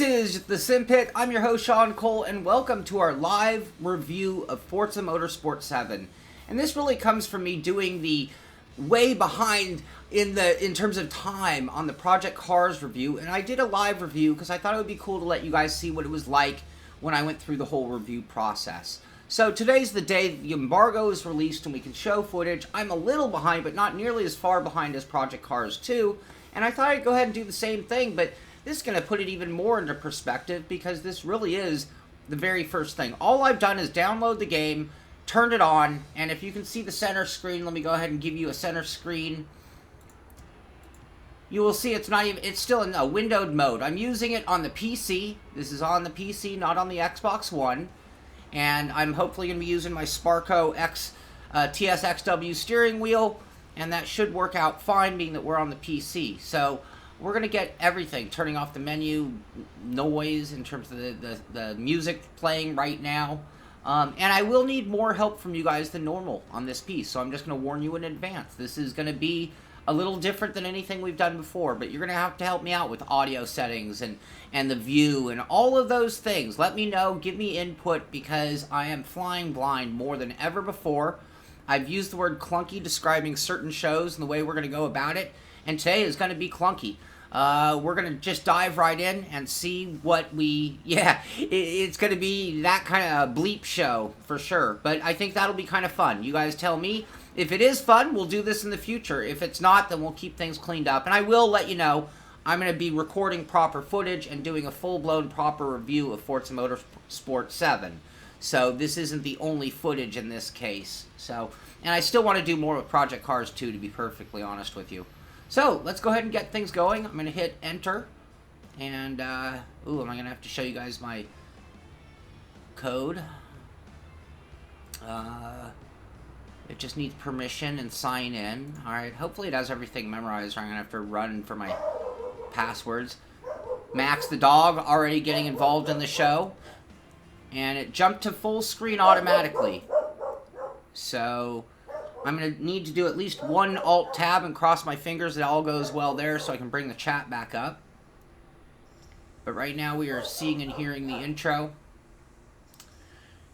is The Simpit. I'm your host, Sean Cole, and welcome to our live review of Forza Motorsport 7. And this really comes from me doing the way behind in terms of time on the Project Cars review, and I did a live review because I thought it would be cool to let you guys see what it was like when I went through the whole review process. So today's the day the embargo is released and we can show footage. I'm a little behind, but not nearly as far behind as Project Cars 2, and I thought I'd go ahead and do the same thing, but this is going to put it even more into perspective because this really is the very first thing. All I've done is download the game, turned it on, and if you can see the center screen, let me go ahead and give you a center screen. You will see it's still in a windowed mode. I'm using it on the PC. This is on the PC, not on the Xbox One. And I'm hopefully going to be using my Sparco TS-XW steering wheel, and that should work out fine being that we're on the PC. So we're going to get everything, turning off the menu, noise in terms of the music playing right now. And I will need more help from you guys than normal on this piece, so I'm just going to warn you in advance. This is going to be a little different than anything we've done before, but you're going to help me out with audio settings and the view and all of those things. Let me know, give me input, because I am flying blind more than ever before. I've used the word clunky describing certain shows and the way we're going to go about it, and today is going to be clunky. We're going to just dive right in and see what it's going to be that kind of bleep show for sure. But I think that'll be kind of fun. You guys tell me. If it is fun, we'll do this in the future. If it's not, then we'll keep things cleaned up. And I will let you know, I'm going to be recording proper footage and doing a full-blown proper review of Forza Motorsport 7. So this isn't the only footage in this case. And I still want to do more with Project Cars 2, to be perfectly honest with you. So, let's go ahead and get things going. I'm going to hit enter. And, am I going to have to show you guys my code? It just needs permission and sign in. Alright, hopefully it has everything memorized, or I'm going to have to run for my passwords. Max the dog already getting involved in the show. And it jumped to full screen automatically. So I'm going to need to do at least one Alt-Tab and cross my fingers that all goes well there so I can bring the chat back up. But right now we are seeing and hearing the intro.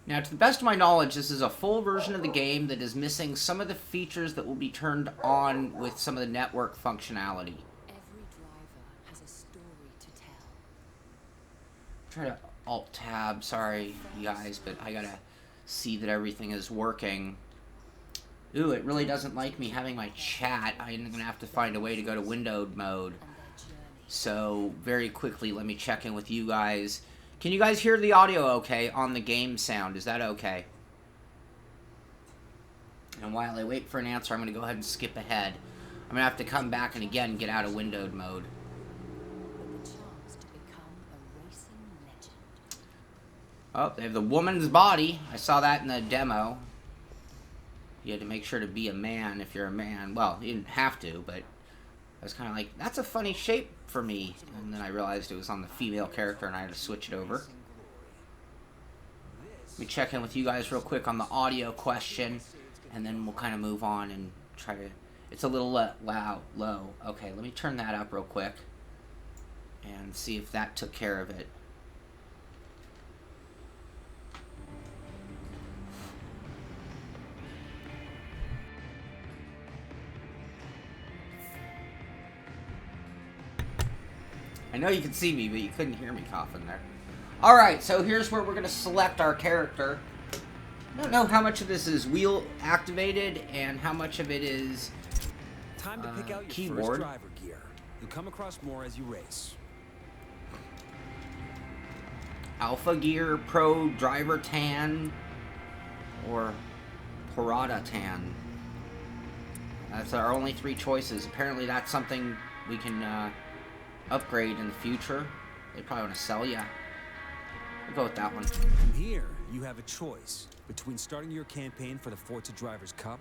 Now, to the best of my knowledge, this is a full version of the game that is missing some of the features that will be turned on with some of the network functionality. Every driver has a story to tell. Try to Alt-Tab, sorry you guys, but I gotta see that everything is working. Ooh, it really doesn't like me having my chat. I'm going to have to find a way to go to windowed mode. So, very quickly, let me check in with you guys. Can you guys hear the audio okay on the game sound? Is that okay? And while I wait for an answer, I'm going to go ahead and skip ahead. I'm going to have to come back and again get out of windowed mode. Oh, they have the woman's body. I saw that in the demo. You had to make sure to be a man if you're a man. Well, you didn't have to, but I was kind of like, that's a funny shape for me. And then I realized it was on the female character and I had to switch it over. Let me check in with you guys real quick on the audio question, and then we'll kind of move on and try to... It's a little low. Okay, let me turn that up real quick and see if that took care of it. I know you can see me, but you couldn't hear me coughing there. Alright, so here's where we're going to select our character. I don't know how much of this is wheel activated and how much of it is Time to pick out your keyboard. first driver gear. You'll come across more as you race. Alpha Gear, Pro, Driver Tan, or Parada Tan. That's our only three choices. Apparently that's something we can upgrade in the future. They probably want to sell you. We'll go with that one. From here, you have a choice between starting your campaign for the Forza Drivers Cup,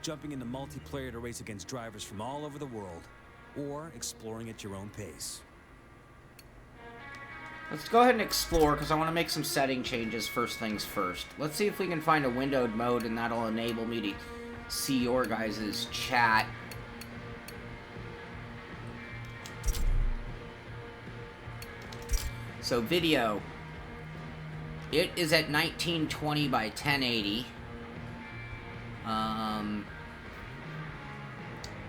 jumping into multiplayer to race against drivers from all over the world, or exploring at your own pace. Let's go ahead and explore, because I want to make some setting changes first things first. Let's see if we can find a windowed mode, and that'll enable me to see your guys' chat. So video, it is at 1920 by 1080.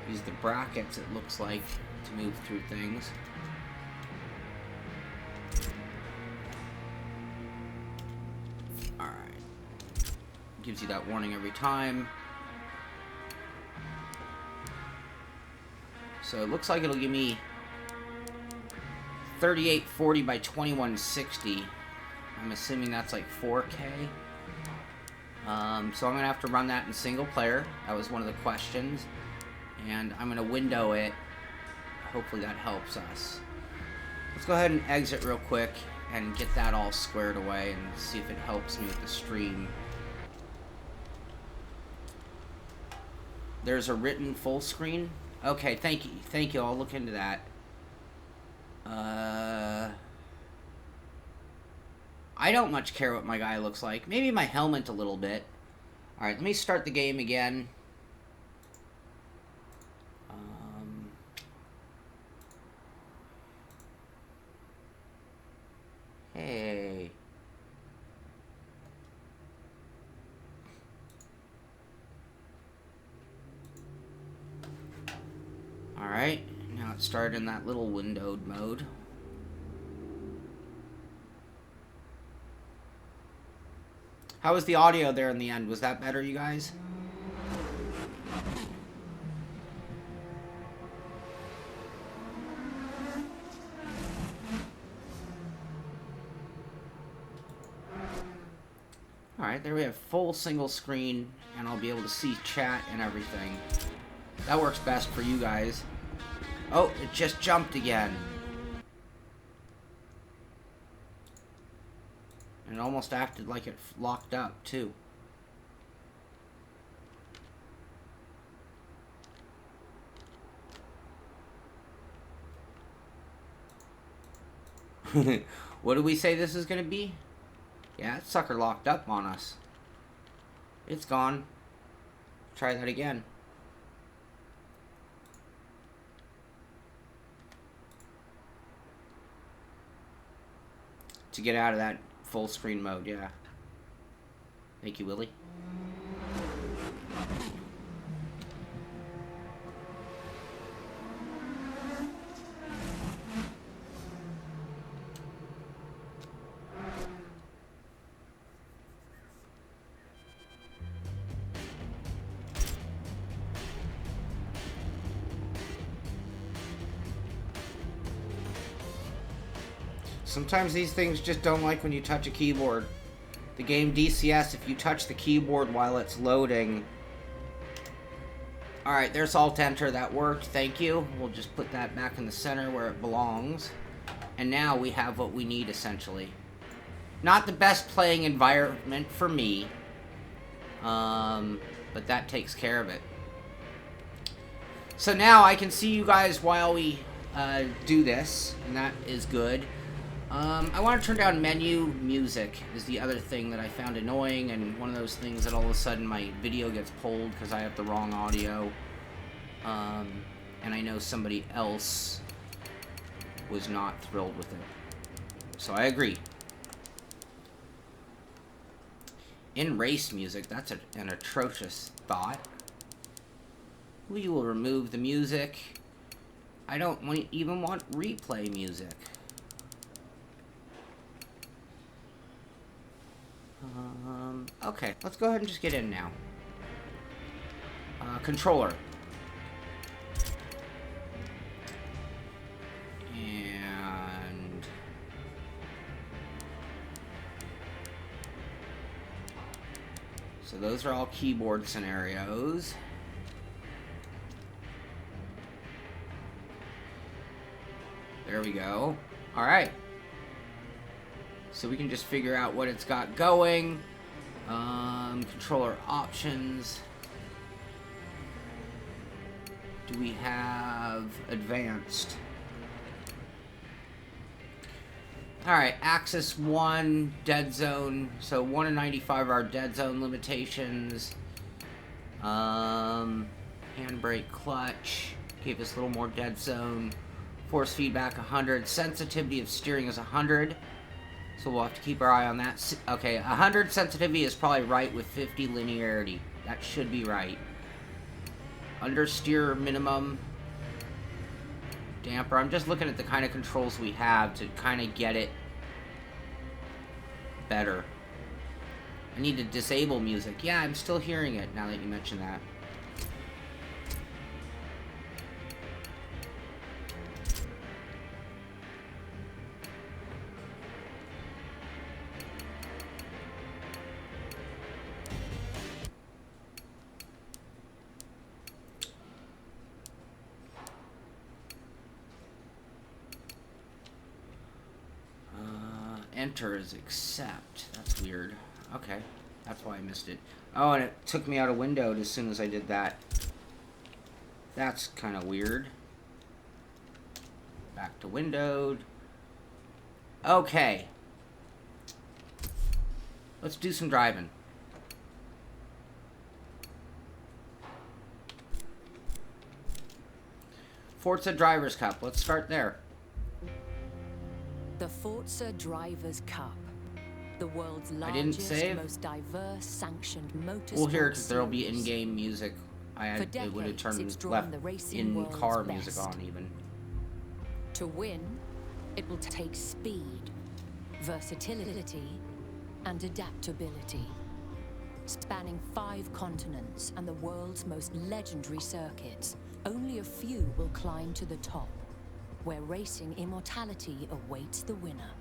Use the brackets, it looks like, to move through things. Alright. Gives you that warning every time. So it looks like it'll give me 3840 by 2160. I'm assuming that's like 4K. So I'm going to have to run that in single player. That was one of the questions. And I'm going to window it. Hopefully that helps us. Let's go ahead and exit real quick and get that all squared away and see if it helps me with the stream. There's a written full screen. Okay, thank you. Thank you. I'll look into that. I don't much care what my guy looks like. Maybe my helmet a little bit. Alright, let me start the game again. Hey. Alright, now it started in that little windowed mode. How was the audio there in the end? Was that better, you guys? Alright, there we have full single screen, and I'll be able to see chat and everything. That works best for you guys. Oh, it just jumped again. And it almost acted like it locked up, too. What did we say this is going to be? Yeah, that sucker locked up on us. It's gone. Try that again. To get out of that full screen mode, yeah. Thank you, Willie. Sometimes these things just don't like when you touch a keyboard. The game DCS, if you touch the keyboard while it's loading... Alright, there's Alt Enter. That worked. Thank you. We'll just put that back in the center where it belongs. And now we have what we need, essentially. Not the best playing environment for me. But that takes care of it. So now I can see you guys while we do this. And that is good. I want to turn down menu music is the other thing that I found annoying, and one of those things that all of a sudden my video gets pulled because I have the wrong audio. And I know somebody else was not thrilled with it. So I agree. In race music, that's an atrocious thought. We will remove the music. I don't even want replay music. Okay, let's go ahead and just get in now. Controller. And... so those are all keyboard scenarios. There we go. Alright. So we can just figure out what it's got going. Controller options. Do we have advanced? Alright, axis 1, dead zone. So 1 in 95 are dead zone limitations. Handbrake, clutch. Gave us a little more dead zone. Force feedback 100. Sensitivity of steering is 100. So we'll have to keep our eye on that. Okay, 100 sensitivity is probably right with 50 linearity. That should be right. Understeer minimum. Damper. I'm just looking at the kind of controls we have to kind of get it better. I need to disable music. Yeah, I'm still hearing it now that you mention that. Enter is accept. That's weird. Okay. That's why I missed it. Oh, and it took me out of windowed as soon as I did that. That's kind of weird. Back to windowed. Okay. Let's do some driving. Forza Drivers Cup. Let's start there. The Forza Drivers Cup, the world's largest, most diverse, sanctioned motorsport. We'll hear it because there will be in-game music. It would have turned left in-car music on even. To win, it will take speed, versatility, and adaptability. Spanning 5 continents and the world's most legendary circuits, only a few will climb to the top, where racing immortality awaits the winner.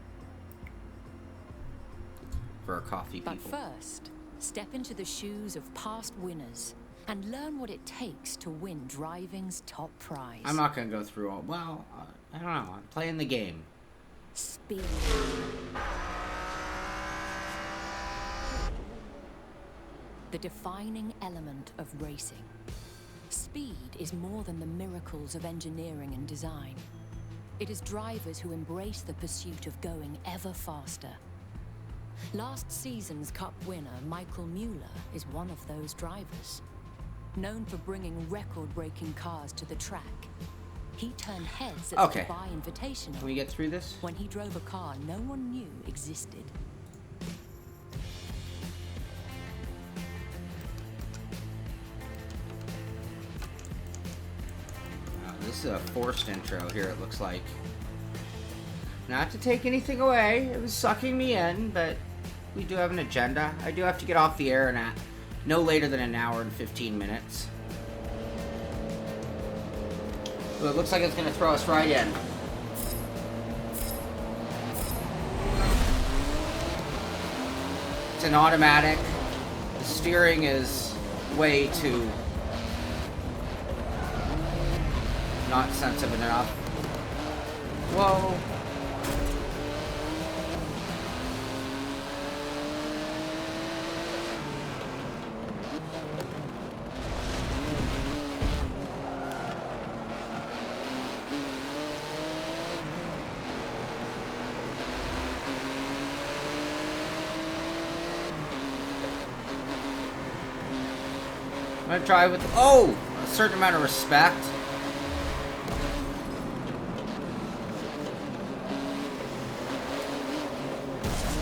For our coffee people. But first, step into the shoes of past winners and learn what it takes to win driving's top prize. I'm not going to go through all... Well, I don't know. I'm playing the game. Speed. The defining element of racing. Speed is more than the miracles of engineering and design. It is drivers who embrace the pursuit of going ever faster. Last season's Cup winner, Michael Mueller, is one of those drivers. Known for bringing record-breaking cars to the track, he turned heads at the Dubai Invitational. Can we get through this? When he drove a car no one knew existed. This is a forced intro here, it looks like. Not to take anything away, it was sucking me in, but we do have an agenda. I do have to get off the air in no later than an hour and 15 minutes. Well, it looks like it's going to throw us right in. It's an automatic. The steering is way too not sensitive enough. Whoa. I'm gonna try with, a certain amount of respect.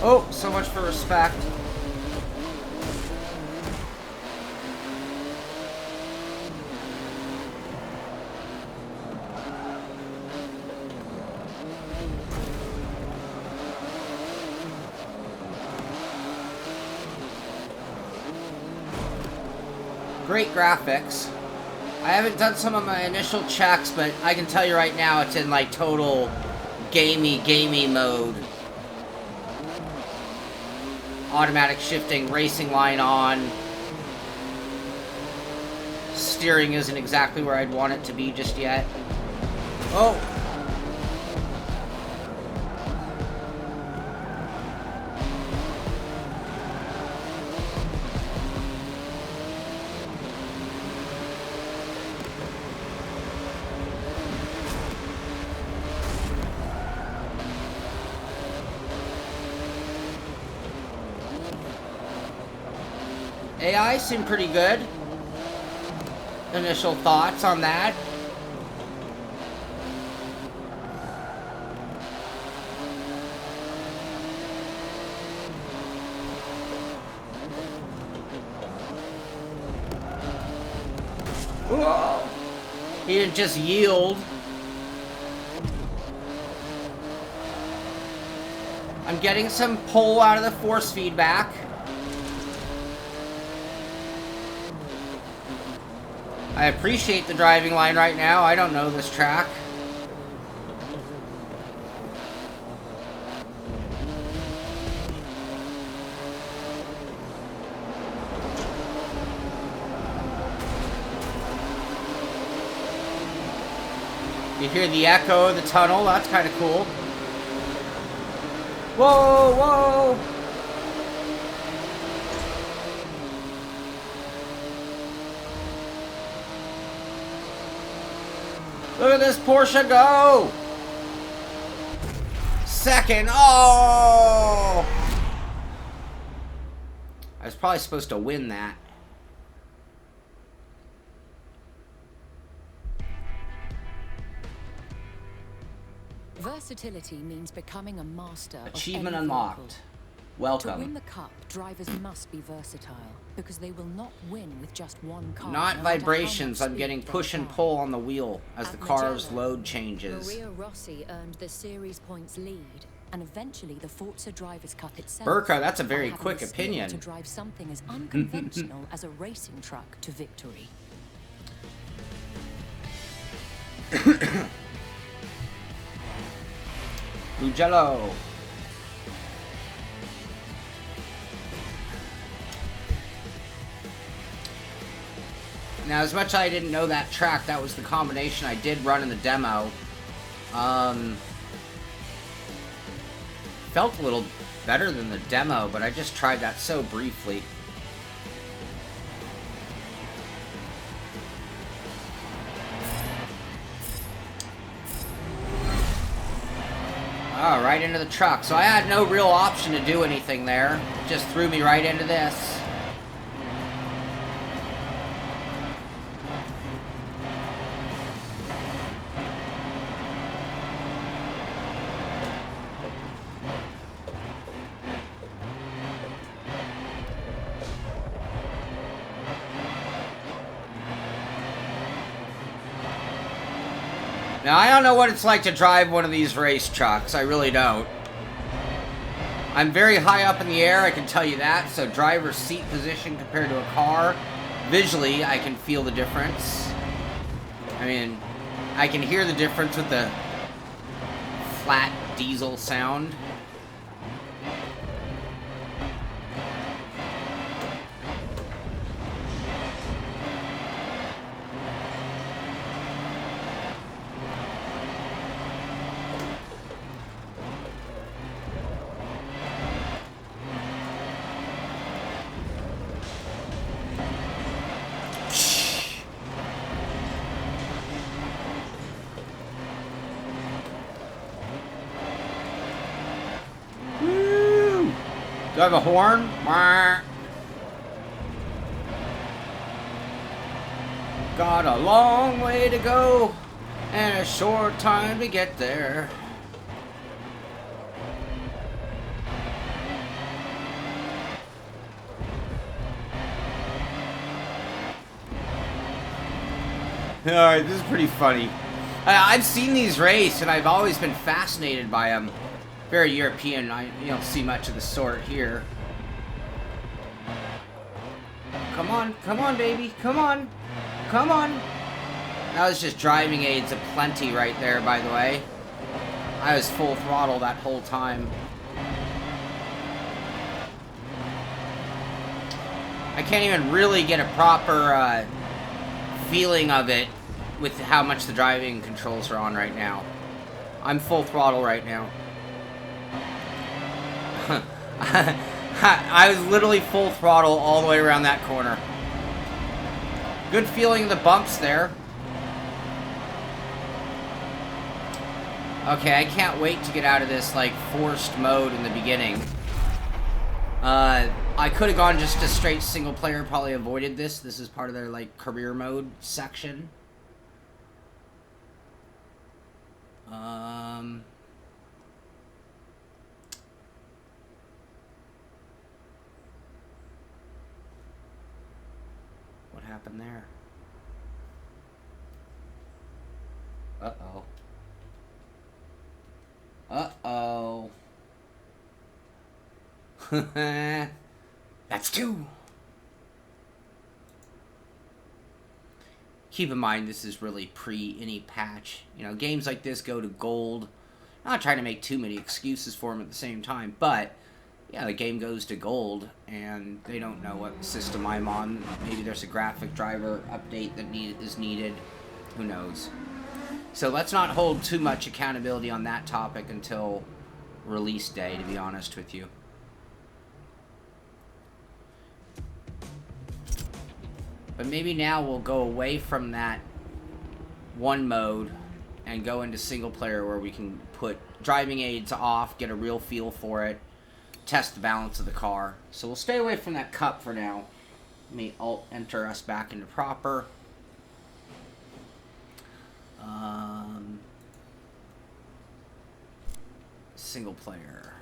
Oh, so much for respect. Great graphics. I haven't done some of my initial checks, but I can tell you right now it's in like total gamey mode. Automatic shifting, racing line on. Steering isn't exactly where I'd want it to be just yet. Oh! AI seemed pretty good. Initial thoughts on that. Whoa. He didn't just yield. I'm getting some pull out of the force feedback. I appreciate the driving line right now. I don't know this track. You hear the echo of the tunnel. That's kind of cool. Whoa, whoa! Look at this Porsche go! Second. Oh! I was probably supposed to win that. Versatility means becoming a master. Achievement of any unlocked. vehicle. Welcome. To win the cup, drivers must be versatile, because they will not win with just one car. Not no matter vibrations. how much I'm getting speed they push and apply. pull on the wheel as At the car's Mugello, load changes. Maria Rossi earned the series points lead, and eventually the Forza Drivers' Cup itself. Burka, that's a by very having quick the skill opinion. To drive something as unconventional as a racing truck to victory. Mugello. Now, as much as I didn't know that track, that was the combination I did run in the demo. Felt a little better than the demo, but I just tried that so briefly. Oh, right into the truck. So I had no real option to do anything there. It just threw me right into this. Now, I don't know what it's like to drive one of these race trucks. I really don't. I'm very high up in the air, I can tell you that. So driver's seat position compared to a car, visually, I can feel the difference. I mean, I can hear the difference with the flat diesel sound. Do I have a horn? Got a long way to go and a short time to get there. Alright, this is pretty funny. I've seen these race and I've always been fascinated by them. Very European. You don't see much of the sort here. Come on, baby, come on, come on. That was just driving aids aplenty right there, by the way. I was full throttle that whole time. I can't even really get a proper feeling of it with how much the driving controls are on right now. I'm full throttle right now. I was literally full throttle all the way around that corner. Good feeling of the bumps there. Okay, I can't wait to get out of this, like, forced mode in the beginning. I could have gone just a straight single player, probably avoided this. This is part of their, like, career mode section. What happened there? Uh-oh. Uh-oh. That's 2. Keep in mind, this is really pre any patch. You know, games like this go to gold. I'm not trying to make too many excuses for them at the same time, but yeah, the game goes to gold, and they don't know what system I'm on. Maybe there's a graphic driver update that is needed. Who knows? So let's not hold too much accountability on that topic until release day, to be honest with you. But maybe now we'll go away from that one mode and go into single player where we can put driving aids off, get a real feel for it, test the balance of the car. So we'll stay away from that cup for now. Let me alt-enter us back into proper. Single player.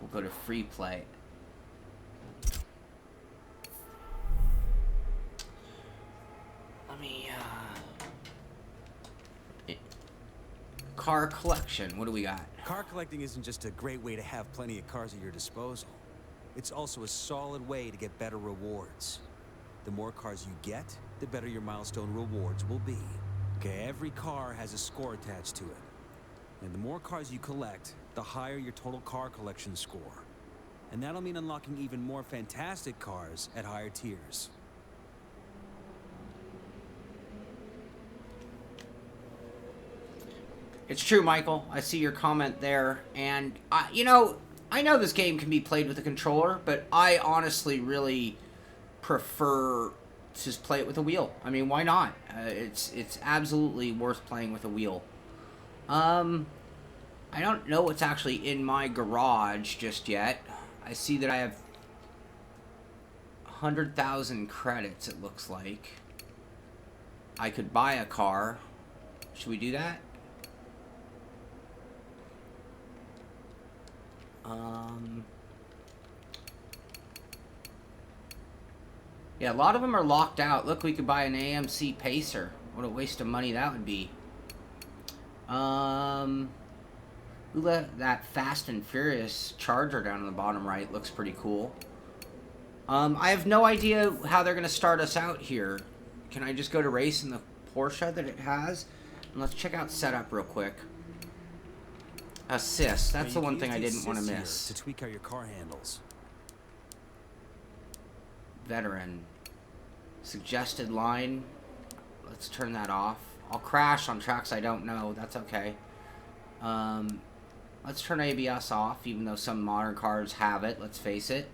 We'll go to FreePlay. Let me, car collection. What do we got? Car collecting isn't just a great way to have plenty of cars at your disposal. It's also a solid way to get better rewards. The more cars you get, the better your milestone rewards will be. Okay, every car has a score attached to it. And the more cars you collect, the higher your total car collection score. And that'll mean unlocking even more fantastic cars at higher tiers. It's true, Michael. I see your comment there. And, you know, I know this game can be played with a controller, but I honestly really prefer to just play it with a wheel. I mean, why not? It's absolutely worth playing with a wheel. I don't know what's actually in my garage just yet. I see that I have 100,000 credits, it looks like. I could buy a car. Should we do that? Yeah, a lot of them are locked out. Look, we could buy an AMC Pacer. What a waste of money that would be. Ooh, that Fast and Furious Charger down in the bottom right looks pretty cool. I have no idea how they're going to start us out here. Can I just go to race in the Porsche that it has? And let's check out setup real quick. Assist. That's the one thing I didn't want to miss. To tweak how your car handles. Veteran. Suggested line. Let's turn that off. I'll crash on tracks I don't know. That's okay. Let's turn ABS off, even though some modern cars have it. Let's face it.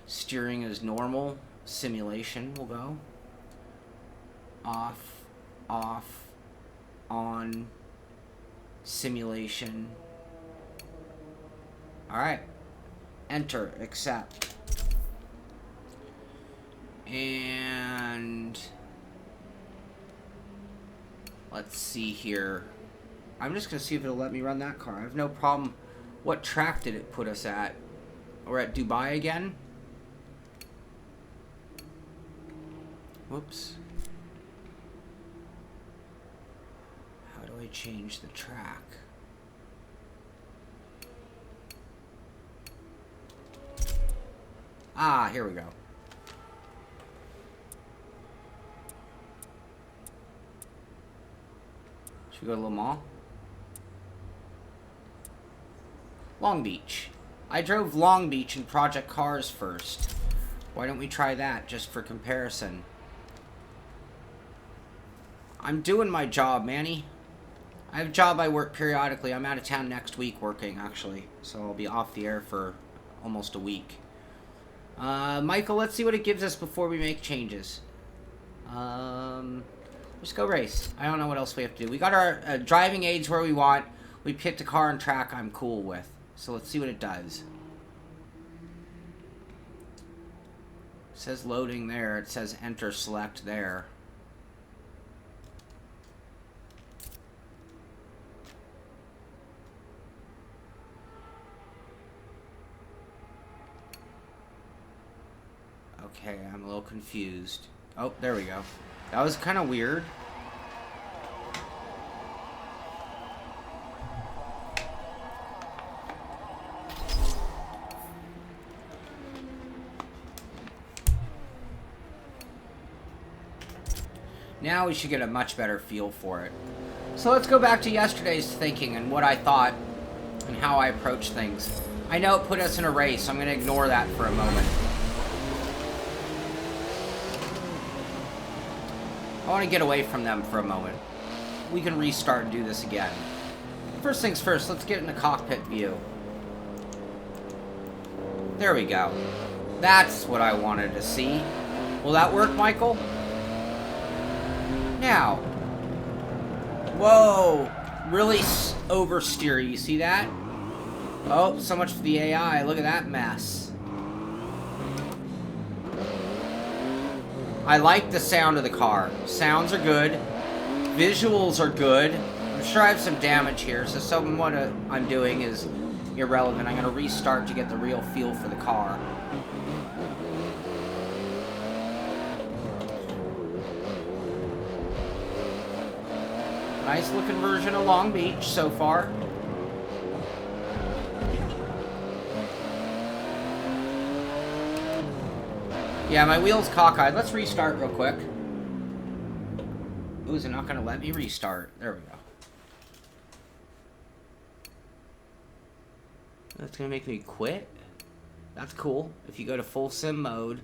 Steering is normal. Simulation will go. Off. Off. On. Simulation. Alright. Enter. Accept. And let's see here. I'm just going to see if it'll let me run that car. I have no problem. What track did it put us at? We're at Dubai again? Whoops. How do I change the track? Ah, here we go. Should we go to Le Mans? Long Beach. I drove Long Beach in Project Cars first. Why don't we try that just for comparison? I'm doing my job, Manny. I have a job I work periodically. I'm out of town next week working, actually. So I'll be off the air for almost a week. Michael, let's see what it gives us before we make changes. Let's go race. I don't know what else we have to do. We got our driving aids where we want. We picked a car and track I'm cool with. So let's see what it does. It says loading there. It says enter select there. Okay, I'm a little confused. Oh, there we go. That was kind of weird. Now we should get a much better feel for it. So let's go back to yesterday's thinking and what I thought and how I approach things. I know it put us in a race, so I'm going to ignore that for a moment. I want to get away from them for a moment. We can restart and do this again. First things first, let's get in the cockpit view. There we go. That's what I wanted to see. Will that work, Michael? Now. Whoa. Really oversteer. You see that? Oh, so much for the AI. Look at that mess. I like the sound of the car. Sounds are good. Visuals are good. I'm sure I have some damage here, so some of what I'm doing is irrelevant. I'm going to restart to get the real feel for the car. Nice looking version of Long Beach so far. Yeah, my wheel's cockeyed. Let's restart real quick. Ooh, is it not going to let me restart? There we go. That's going to make me quit? That's cool. If you go to full sim mode,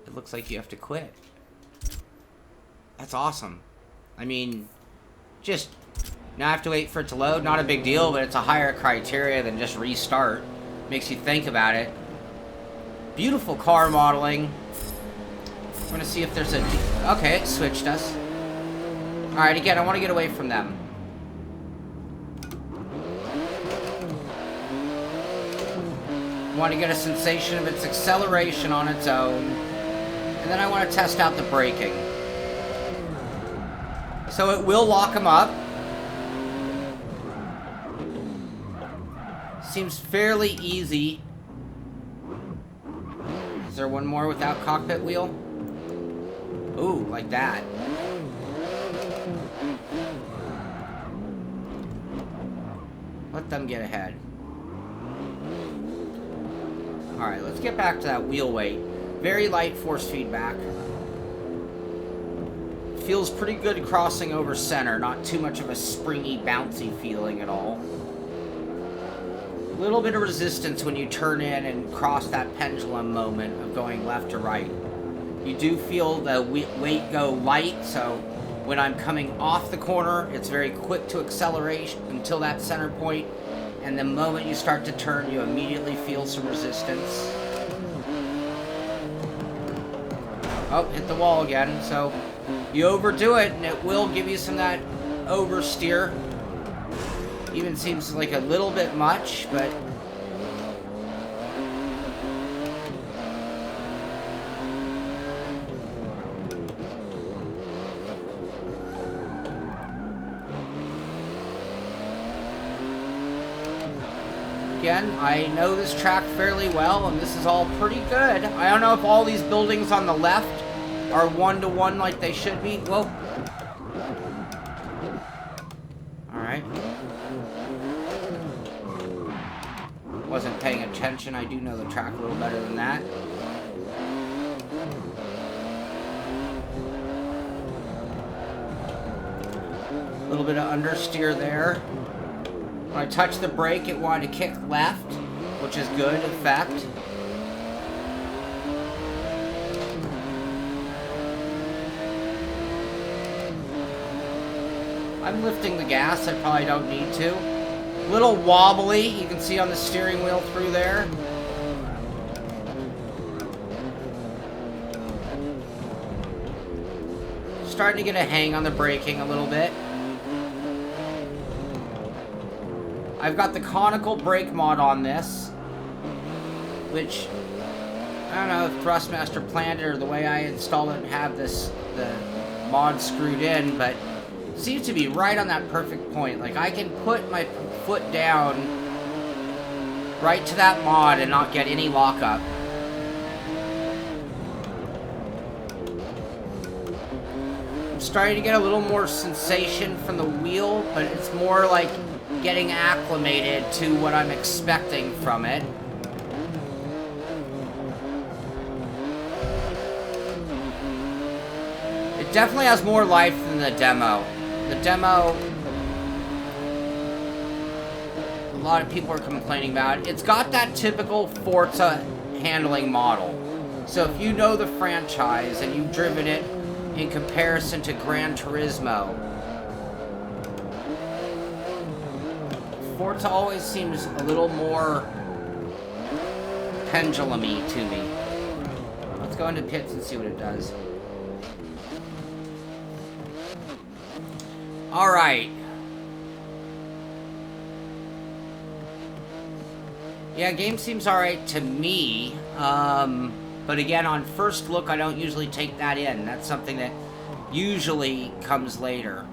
it looks like you have to quit. That's awesome. I mean, just now I have to wait for it to load. Not a big deal, but it's a higher criteria than just restart. Makes you think about it. Beautiful car modeling. I'm going to see if there's a... Okay, it switched us. Alright, again, I want to get away from them. I want to get a sensation of its acceleration on its own. And then I want to test out the braking. So it will lock them up. Seems fairly easy. Is there one more without cockpit wheel? Ooh, like that. Let them get ahead. Alright, let's get back to that wheel weight. Very light force feedback. Feels pretty good crossing over center. Not too much of a springy, bouncy feeling at all. A little bit of resistance when you turn in and cross that pendulum moment of going left to right. You do feel the weight go light, so when I'm coming off the corner, it's very quick to accelerate until that center point, and the moment you start to turn, you immediately feel some resistance. Oh, hit the wall again, so you overdo it, and it will give you some of that oversteer. Even seems like a little bit much, but... Again, I know this track fairly well, and this is all pretty good. I don't know if all these buildings on the left are one-to-one like they should be. Whoa. Alright. Wasn't paying attention. I do know the track a little better than that. A little bit of understeer there. When I touched the brake, it wanted to kick left, which is good effect. I'm lifting the gas. I probably don't need to. A little wobbly. You can see on the steering wheel through there. Starting to get a hang on the braking a little bit. I've got the conical brake mod on this, which I don't know if Thrustmaster planned it or the way I installed it and have the mod screwed in, but it seems to be right on that perfect point. Like I can put my foot down right to that mod and not get any lockup. I'm starting to get a little more sensation from the wheel, but it's more like getting acclimated to what I'm expecting from it. It definitely has more life than the demo. The demo, a lot of people are complaining about it. It's got that typical Forza handling model. So if you know the franchise and you've driven it in comparison to Gran Turismo, Forza always seems a little more pendulum-y to me. Let's go into pits and see what it does. Alright. Yeah, game seems alright to me. But again, on first look, I don't usually take that in. That's something that usually comes later.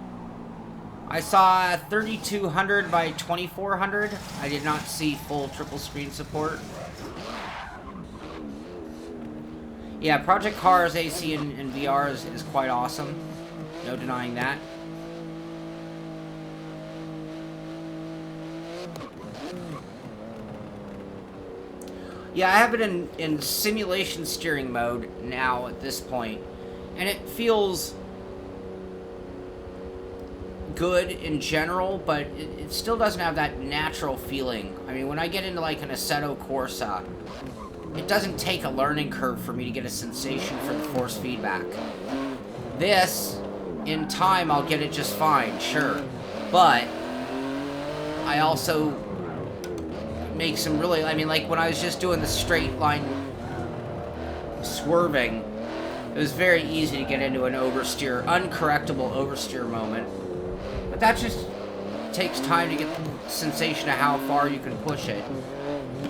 I saw 3200 by 2400. I did not see full triple screen support. Yeah, Project Cars AC and VR is quite awesome. No denying that. Yeah, I have it in simulation steering mode now at this point, and it feels good in general, but it still doesn't have that natural feeling. I mean, when I get into like an Assetto Corsa, it doesn't take a learning curve for me to get a sensation for the force feedback. This, in time, I'll get it just fine, sure, but I also make some really, I mean, like when I was just doing the straight line swerving, it was very easy to get into an oversteer, uncorrectable oversteer moment. But that just takes time to get the sensation of how far you can push it.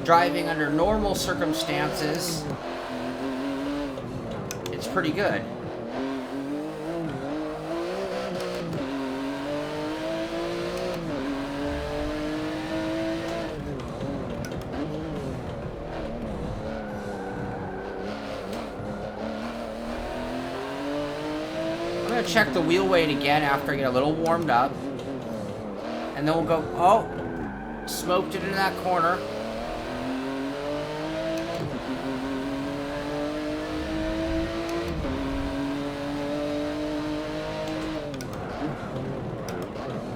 Driving under normal circumstances, it's pretty good. Check the wheel weight again after I get a little warmed up, and then we'll go. Oh, smoked it into that corner.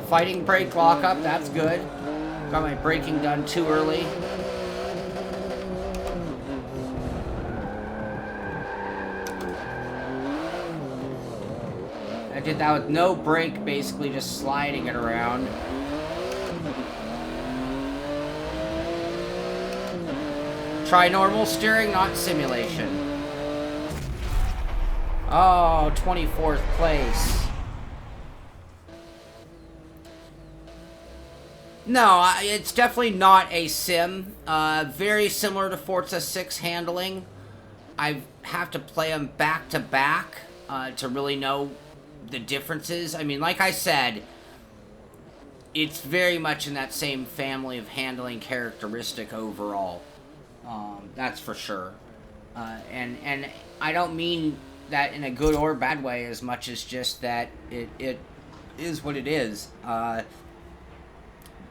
Fighting brake lockup, that's good. Got my braking done too early. I did that with no brake, basically just sliding it around. Try normal steering, not simulation. Oh, 24th place. No, it's definitely not a sim. Very similar to Forza 6 handling. I have to play them back to back to really know the differences. I mean, like I said, it's very much in that same family of handling characteristic overall. That's for sure. And I don't mean that in a good or bad way as much as just that it is what it is.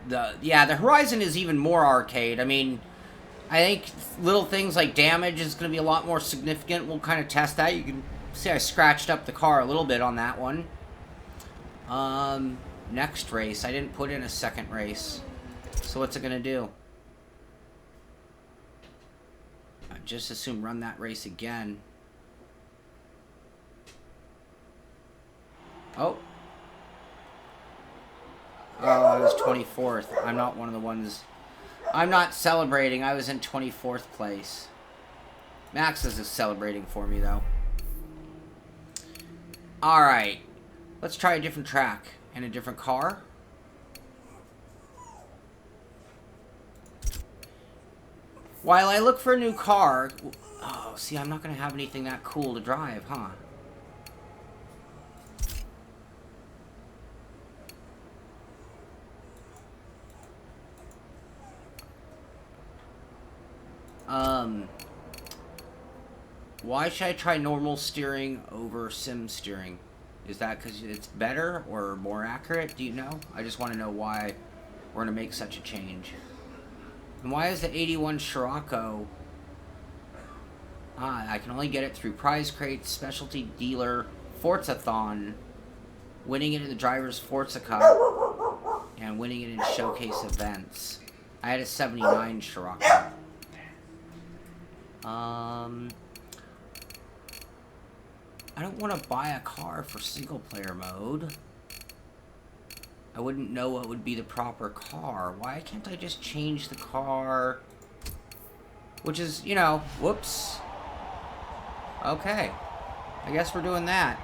The Horizon is even more arcade. I mean, I think little things like damage is going to be a lot more significant. We'll kind of test that. You can see I scratched up the car a little bit on that one. Next race. I didn't put in a second race. So what's it going to do? I just assume run that race again. Oh. Oh, I was 24th. I'm not one of the ones... I'm not celebrating. I was in 24th place. Max is celebrating for me, though. Alright. Let's try a different track and a different car. While I look for a new car... Oh, see, I'm not going to have anything that cool to drive, huh? Why should I try normal steering over sim steering? Is that because it's better or more accurate? Do you know? I just want to know why we're going to make such a change. And why is the 81 Scirocco... I can only get it through prize crates, specialty dealer, Forzathon, winning it in the Drivers Forza Cup, and winning it in showcase events. I had a 79 Scirocco. I don't want to buy a car for single player mode. I wouldn't know what would be the proper car. Why can't I just change the car? Which is, you know, whoops. Okay. I guess we're doing that.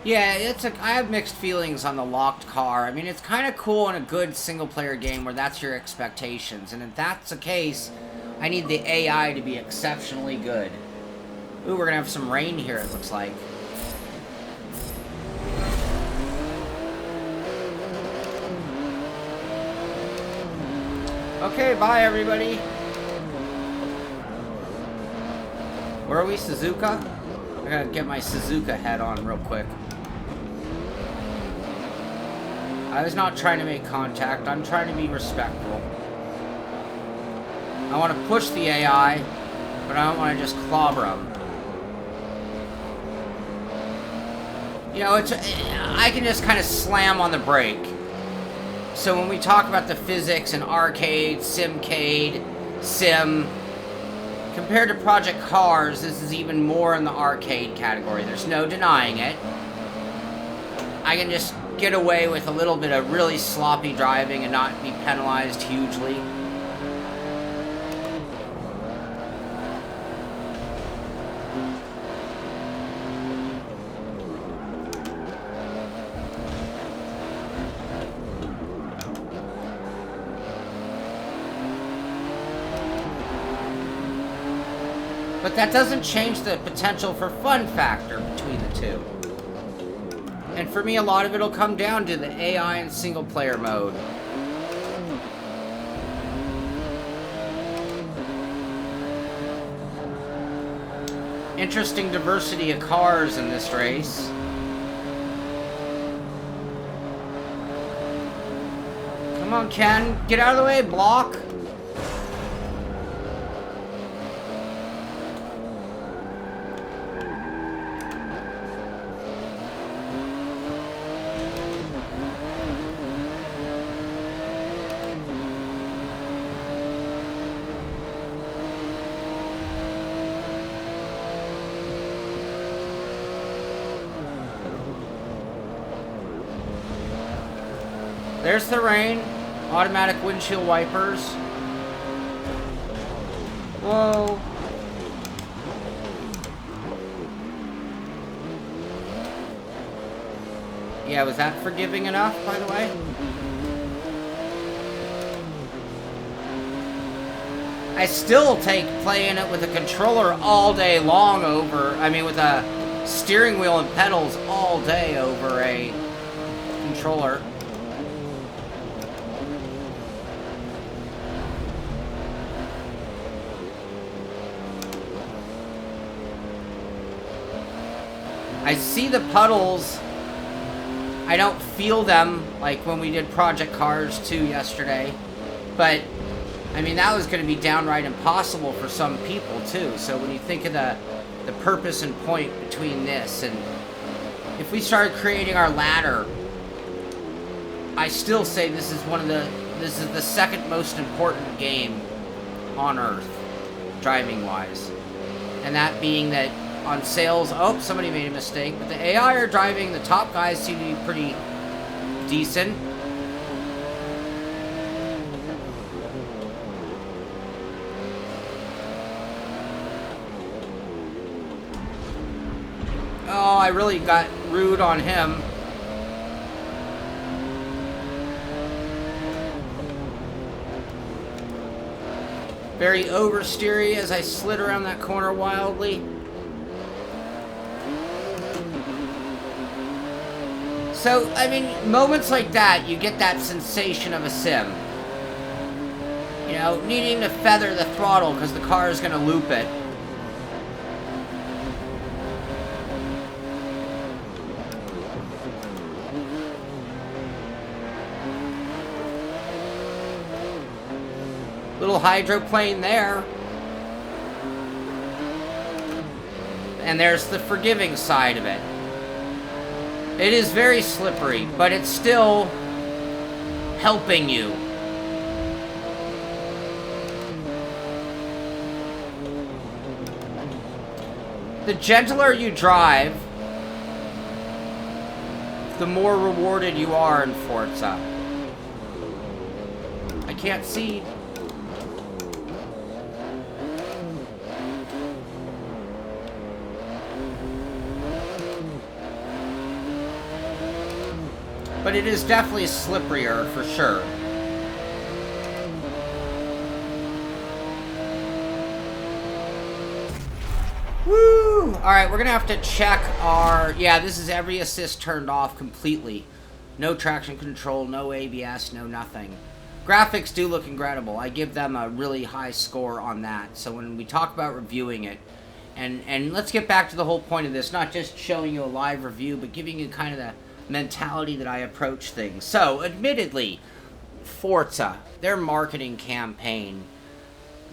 Yeah, I have mixed feelings on the locked car. I mean, it's kind of cool in a good single-player game where that's your expectations. And if that's the case, I need the AI to be exceptionally good. Ooh, we're going to have some rain here, it looks like. Okay, bye, everybody. Where are we, Suzuka? I gotta get my Suzuka head on real quick. I was not trying to make contact. I'm trying to be respectful. I want to push the AI, but I don't want to just clobber them. You know, I can just kind of slam on the brake. So when we talk about the physics and arcade, simcade, sim, compared to Project Cars, this is even more in the arcade category. There's no denying it. I can just get away with a little bit of really sloppy driving and not be penalized hugely. But that doesn't change the potential for fun factor between the two. And for me, a lot of it will come down to the AI and single player mode. Interesting diversity of cars in this race. Come on, Ken. Get out of the way, block. There's the rain. Automatic windshield wipers. Whoa. Yeah, was that forgiving enough, by the way? I still take playing it with a controller all day long with a steering wheel and pedals all day over a controller. I see the puddles. I don't feel them like when we did Project Cars 2 yesterday. But, I mean, that was going to be downright impossible for some people, too. So when you think of the purpose and point between this, and if we started creating our ladder, I still say this is the second most important game on Earth, driving-wise. And that being that on sales, oh, somebody made a mistake, but the AI are driving, the top guys seem to be pretty decent. Oh, I really got rude on him. Very oversteery as I slid around that corner wildly. So, I mean, moments like that, you get that sensation of a sim. You know, needing to feather the throttle because the car is going to loop it. Little hydroplane there. And there's the forgiving side of it. It is very slippery, but it's still helping you. The gentler you drive, the more rewarded you are in Forza. I can't see. But it is definitely slipperier for sure. Woo! Alright, we're gonna have to check our... Yeah, this is every assist turned off completely. No traction control, no ABS, no nothing. Graphics do look incredible. I give them a really high score on that. So when we talk about reviewing it, and let's get back to the whole point of this, not just showing you a live review, but giving you kind of the mentality that I approach things. So, admittedly, Forza, their marketing campaign,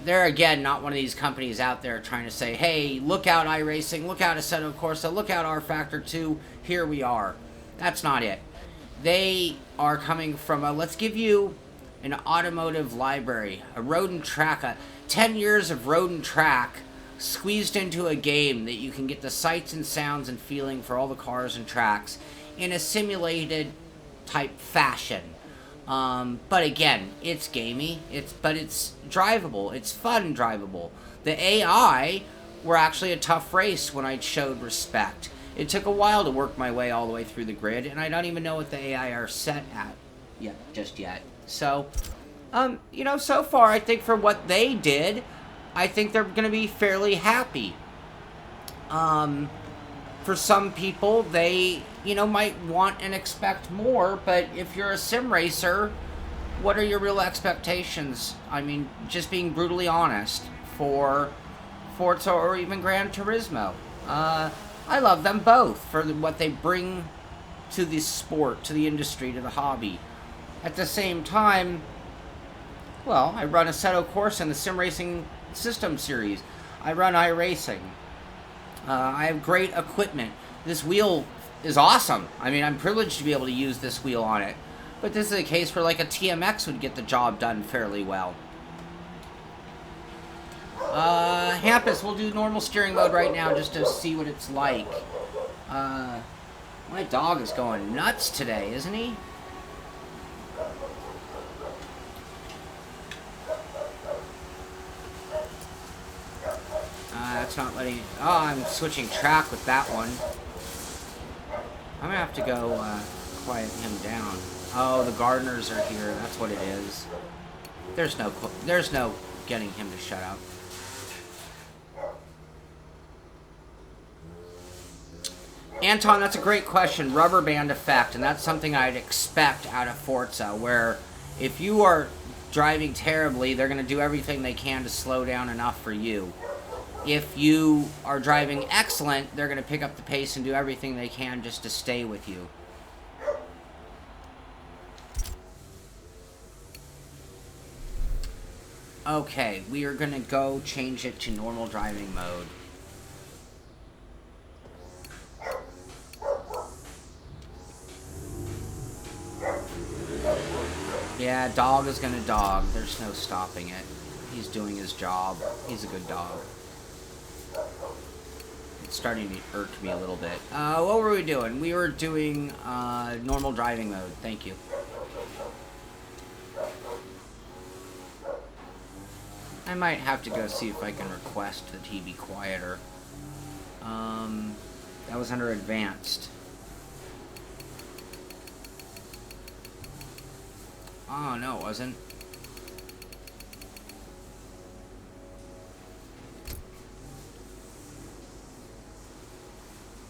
they're, again, not one of these companies out there trying to say, hey, look out iRacing, look out Assetto Corsa, look out R-Factor 2, here we are. That's not it. They are coming from a, let's give you an automotive library, a road and track, 10 years of road and track squeezed into a game that you can get the sights and sounds and feeling for all the cars and tracks in a simulated type fashion. But again, it's gamey, but it's drivable, it's fun drivable. The AI were actually a tough race when I showed respect. It took a while to work my way all the way through the grid, and I don't even know what the AI are set at just yet. So, you know, so far, I think for what they did, I think they're going to be fairly happy. For some people, they, you know, might want and expect more, but if you're a sim racer, what are your real expectations? I mean, just being brutally honest, for Forza or even Gran Turismo. I love them both for what they bring to the sport, to the industry, to the hobby. At the same time, well, I run Assetto Corsa in the Sim Racing System series. I run iRacing. I have great equipment. This wheel is awesome. I mean, I'm privileged to be able to use this wheel on it. But this is a case where, like, a TMX would get the job done fairly well. Hampus, we'll do normal steering mode right now just to see what it's like. My dog is going nuts today, isn't he? That's not letting... Oh, I'm switching track with that one. I'm gonna have to go quiet him down. Oh, the gardeners are here. That's what it is. There's no getting him to shut up. Anton, that's a great question. Rubber band effect, and that's something I'd expect out of Forza, where if you are driving terribly, they're going to do everything they can to slow down enough for you. If you are driving excellent, they're going to pick up the pace and do everything they can just to stay with you. Okay, we are going to go change it to normal driving mode. Yeah, dog is gonna dog. There's no stopping it. He's doing his job. He's a good dog. It's starting to irk me a little bit. What were we doing? We were doing normal driving mode. Thank you. I might have to go see if I can request that he be quieter. That was under advanced. Oh, no, it wasn't.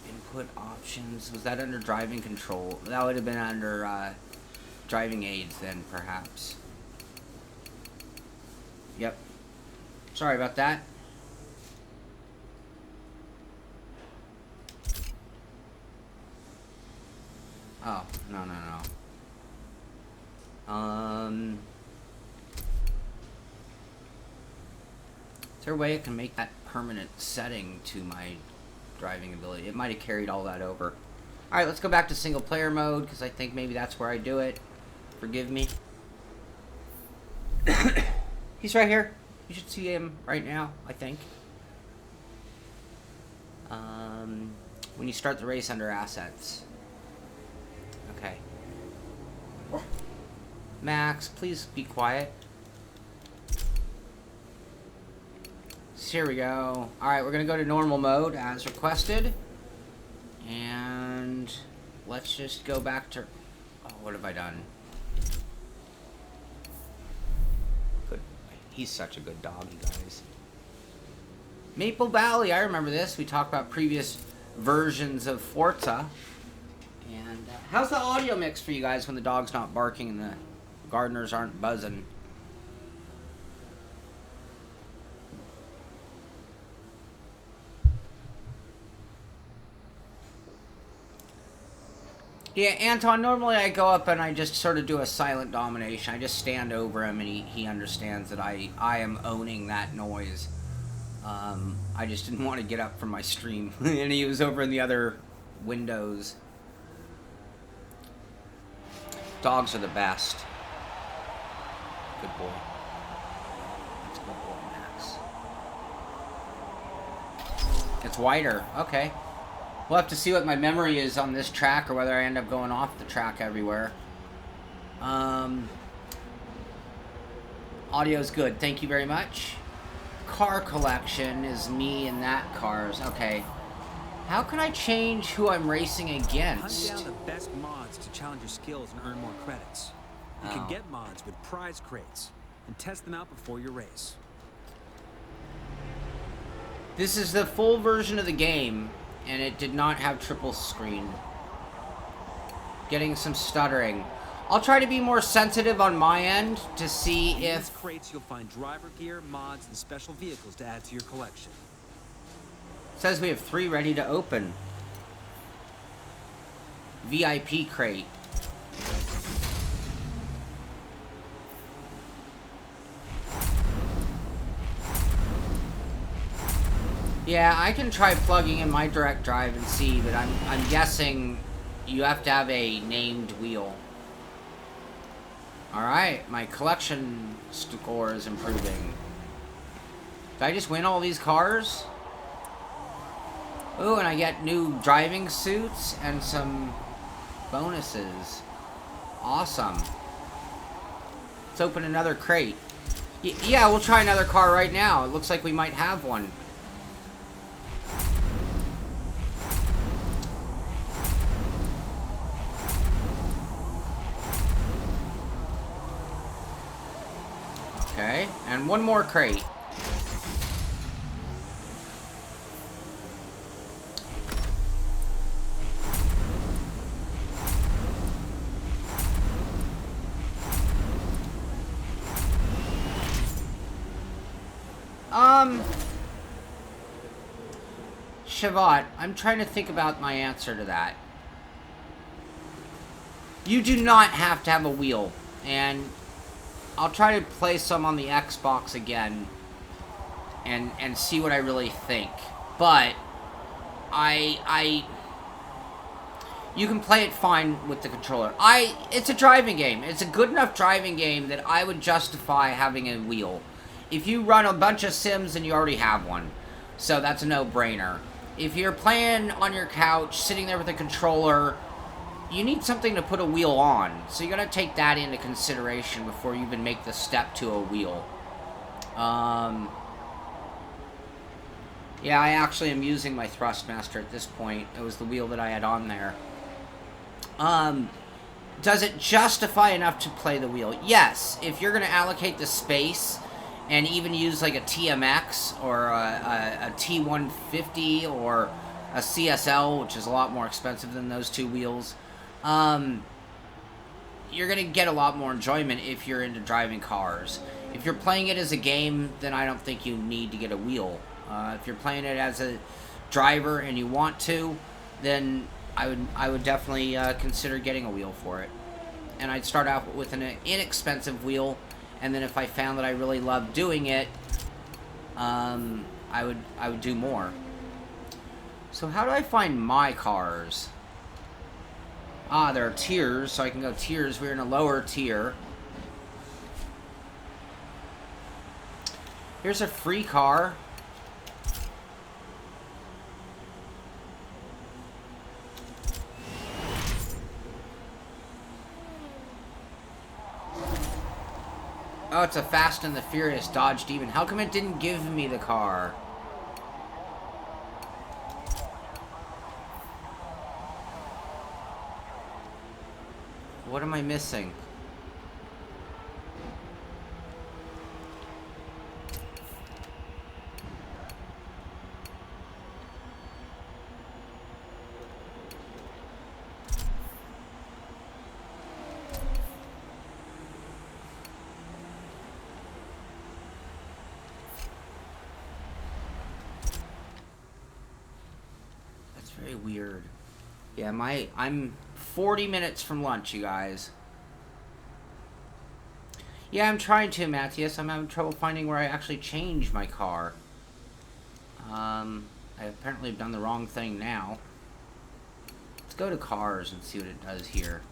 Input options. Was that under driving control? That would have been under driving aids then, perhaps. Yep. Sorry about that. Oh, no. Is there a way I can make that permanent setting to my driving ability? It might have carried all that over. Alright, let's go back to single player mode, because I think maybe that's where I do it. Forgive me. He's right here. You should see him right now, I think. When you start the race under assets. Okay. Max, please be quiet. So here we go. Alright, we're going to go to normal mode as requested. And let's just go back to... Oh, what have I done? Good. He's such a good dog, you guys. Maple Valley, I remember this. We talked about previous versions of Forza. And how's the audio mix for you guys when the dog's not barking and the gardeners aren't buzzing? Yeah, Anton, normally I go up and I just sort of do a silent domination. I just stand over him and he understands that I am owning that noise. I just didn't want to get up from my stream. And he was over in the other windows. Dogs are the best. Good boy. That's a good boy, Max. It's wider. Okay. We'll have to see what my memory is on this track or whether I end up going off the track everywhere. Audio's good. Thank you very much. Car collection is me and that cars. Okay. How can I change who I'm racing against? Hunt down the best mods to challenge your skills and earn more credits. You can get mods with prize crates and test them out before your race. This is the full version of the game, and it did not have triple screen. Getting some stuttering. I'll try to be more sensitive on my end to see In if... these crates, you'll find driver gear, mods, and special vehicles to add to your collection. Says we have 3 ready to open. VIP crate. Yeah, I can try plugging in my direct drive and see, but I'm guessing you have to have a named wheel. Alright, my collection score is improving. Did I just win all these cars? Ooh, and I get new driving suits and some bonuses. Awesome. Let's open another crate. Yeah, we'll try another car right now. It looks like we might have one. Okay, and one more crate. Shavat, I'm trying to think about my answer to that. You do not have to have a wheel, and I'll try to play some on the Xbox again and see what I really think. But you can play it fine with the controller. It's a driving game. It's a good enough driving game that I would justify having a wheel. If you run a bunch of sims, then you already have one. So that's a no-brainer. If you're playing on your couch, sitting there with a controller, you need something to put a wheel on. So you gotta take that into consideration before you even make the step to a wheel. Yeah, I actually am using my Thrustmaster at this point. It was the wheel that I had on there. Does it justify enough to play the wheel? Yes. If you're gonna allocate the space and even use like a TMX or a T150 or a CSL, which is a lot more expensive than those two wheels, you're going to get a lot more enjoyment if you're into driving cars. If you're playing it as a game, then I don't think you need to get a wheel. If you're playing it as a driver and you want to, then I would definitely consider getting a wheel for it. And I'd start out with an inexpensive wheel, and then if I found that I really loved doing it, I would do more. So how do I find my cars? Ah, there are tiers, so I can go tiers. We're in a lower tier. Here's a free car. Oh, it's a Fast and the Furious Dodge Demon. How come it didn't give me the car? What am I missing? That's very weird. Yeah, I'm 40 minutes from lunch, you guys. Yeah, I'm trying to, Matthias. I'm having trouble finding where I actually change my car. I apparently have done the wrong thing now. Let's go to cars and see what it does here.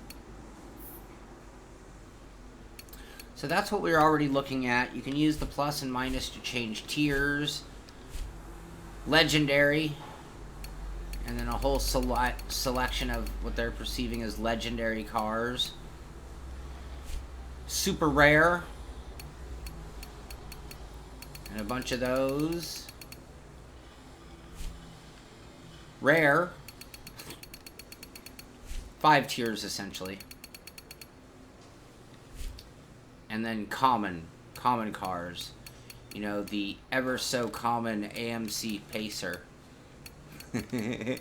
So that's what we're already looking at. You can use the plus and minus to change tiers. Legendary. And then a whole selection of what they're perceiving as legendary cars. Super rare. And a bunch of those. Rare. 5 tiers, essentially. And then common cars. You know, the ever so common AMC Pacer. I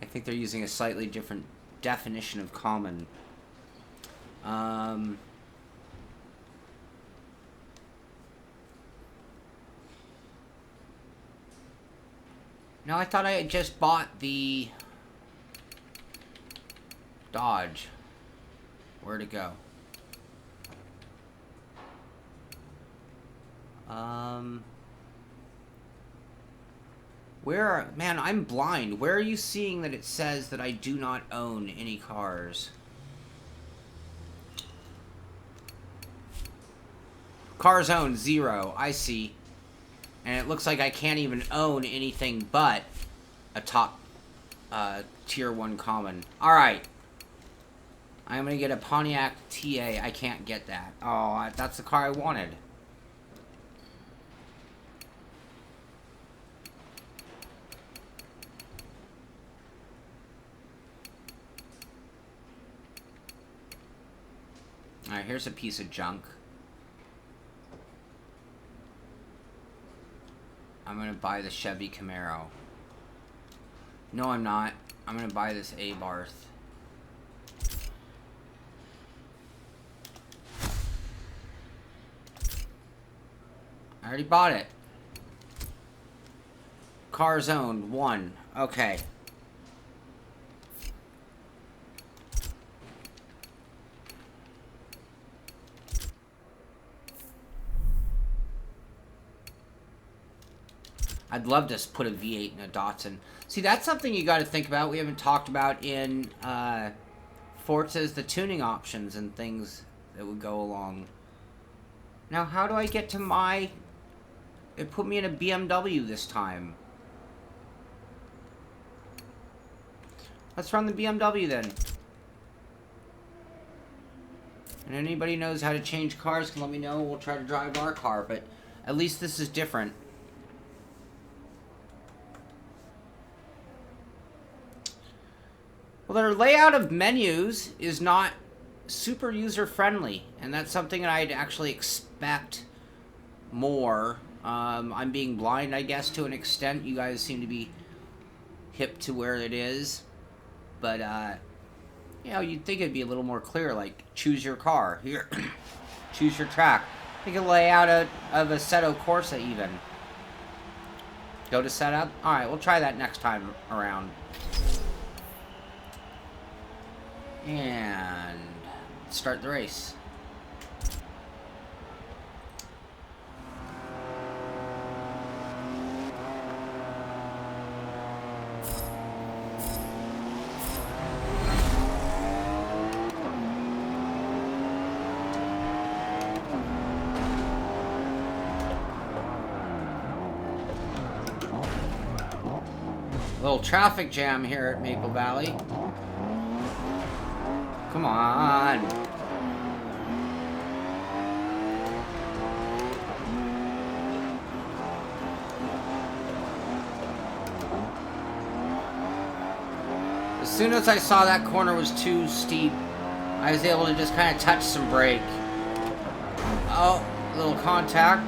think they're using a slightly different definition of common. No, I thought I had just bought the Dodge. Where'd it go? Man, I'm blind. Where are you seeing that it says that I do not own any cars? Cars owned, 0. I see. And it looks like I can't even own anything but a top tier 1 common. Alright. I'm gonna get a Pontiac TA. I can't get that. Oh, that's the car I wanted. Alright, here's a piece of junk. I'm gonna buy the Chevy Camaro. No, I'm not. I'm gonna buy this Abarth. I already bought it. Cars owned, 1. Okay. I'd love to put a V8 in a Datsun. See, that's something you got to think about. We haven't talked about in Forza's the tuning options and things that would go along. Now, how do I get to my... It put me in a BMW this time. Let's run the BMW then. And anybody knows how to change cars can let me know. We'll try to drive our car, but at least this is different. Well, their layout of menus is not super user-friendly, and that's something that I'd actually expect more. I'm being blind, I guess, to an extent. You guys seem to be hip to where it is. But, you know, you'd think it'd be a little more clear, like, choose your car. Here, choose your track. Think of layout of Assetto Corsa, even. Go to setup? Alright, we'll try that next time around. And start the race. Little traffic jam here at Maple Valley. Come on. As soon as I saw that corner was too steep, I was able to just kind of touch some brake. Oh, a little contact.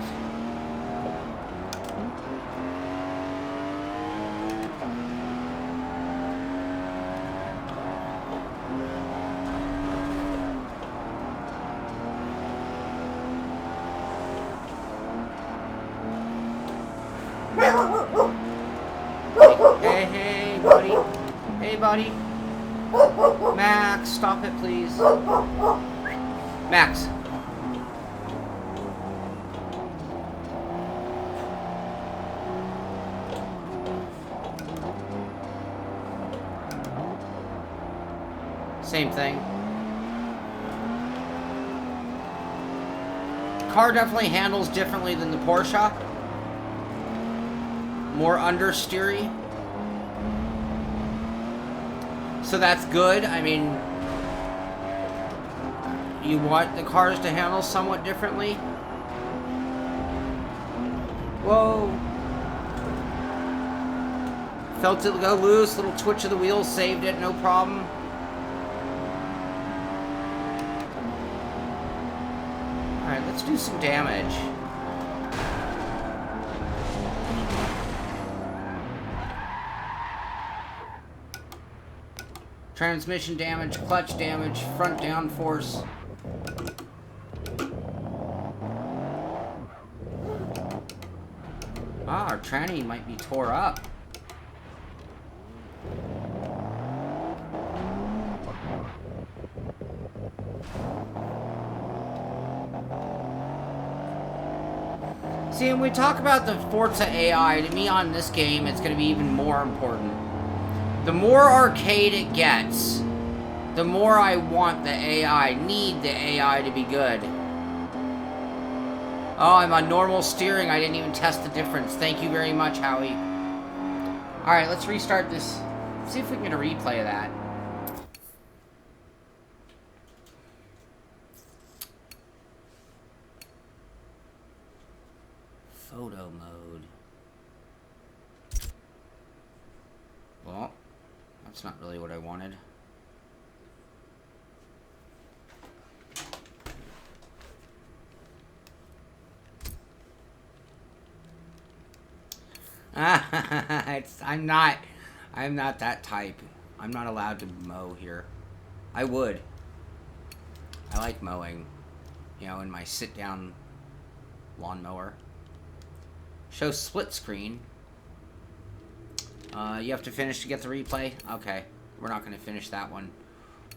Hey, buddy. Hey, buddy. Max, stop it, please. Max. Same thing. Car definitely handles differently than the Porsche. More understeery. So that's good. I mean, you want the cars to handle somewhat differently. Whoa. Felt it go loose. Little twitch of the wheels. Saved it. No problem. Alright, let's do some damage. Transmission damage, clutch damage, front downforce. Ah, our tranny might be tore up. See, when we talk about the Forza AI, to me on this game, it's going to be even more important. The more arcade it gets, the more I want the AI, need the AI to be good. Oh, I'm on normal steering. I didn't even test the difference. Thank you very much, Howie. Alright, let's restart this. See if we can get a replay of that. Photo mode. Well, that's not really what I wanted. I'm not that type. I'm not allowed to mow here. I would. I like mowing. You know, in my sit-down lawnmower. Show split screen. You have to finish to get the replay? Okay. We're not going to finish that one.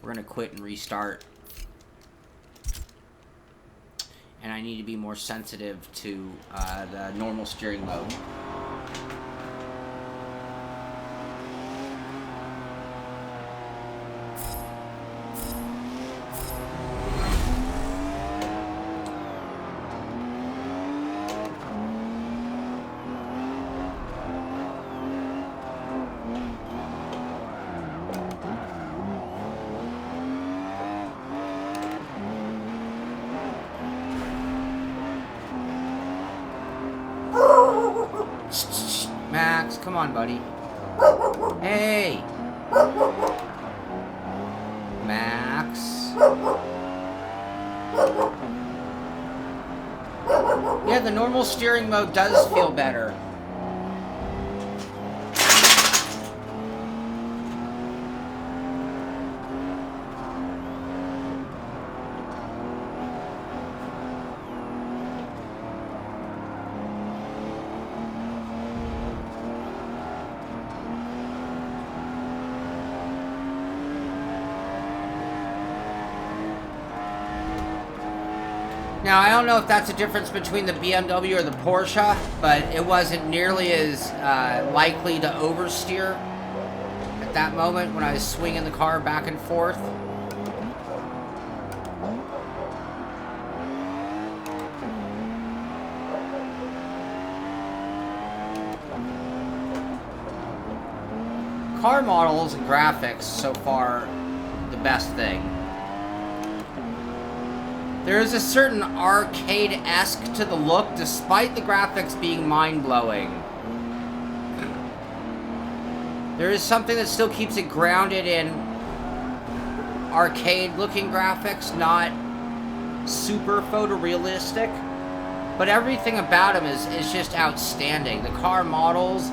We're going to quit and restart. And I need to be more sensitive to the normal steering mode. Max, come on, buddy. Hey! Max. Yeah, the normal steering mode does feel better. Now, I don't know if that's a difference between the BMW or the Porsche, but it wasn't nearly as likely to oversteer at that moment when I was swinging the car back and forth. car models and graphics so far the best thing. There is a certain arcade-esque to the look, despite the graphics being mind-blowing. There is something that still keeps it grounded in arcade-looking graphics, not super photorealistic. But everything about them is just outstanding. The car models,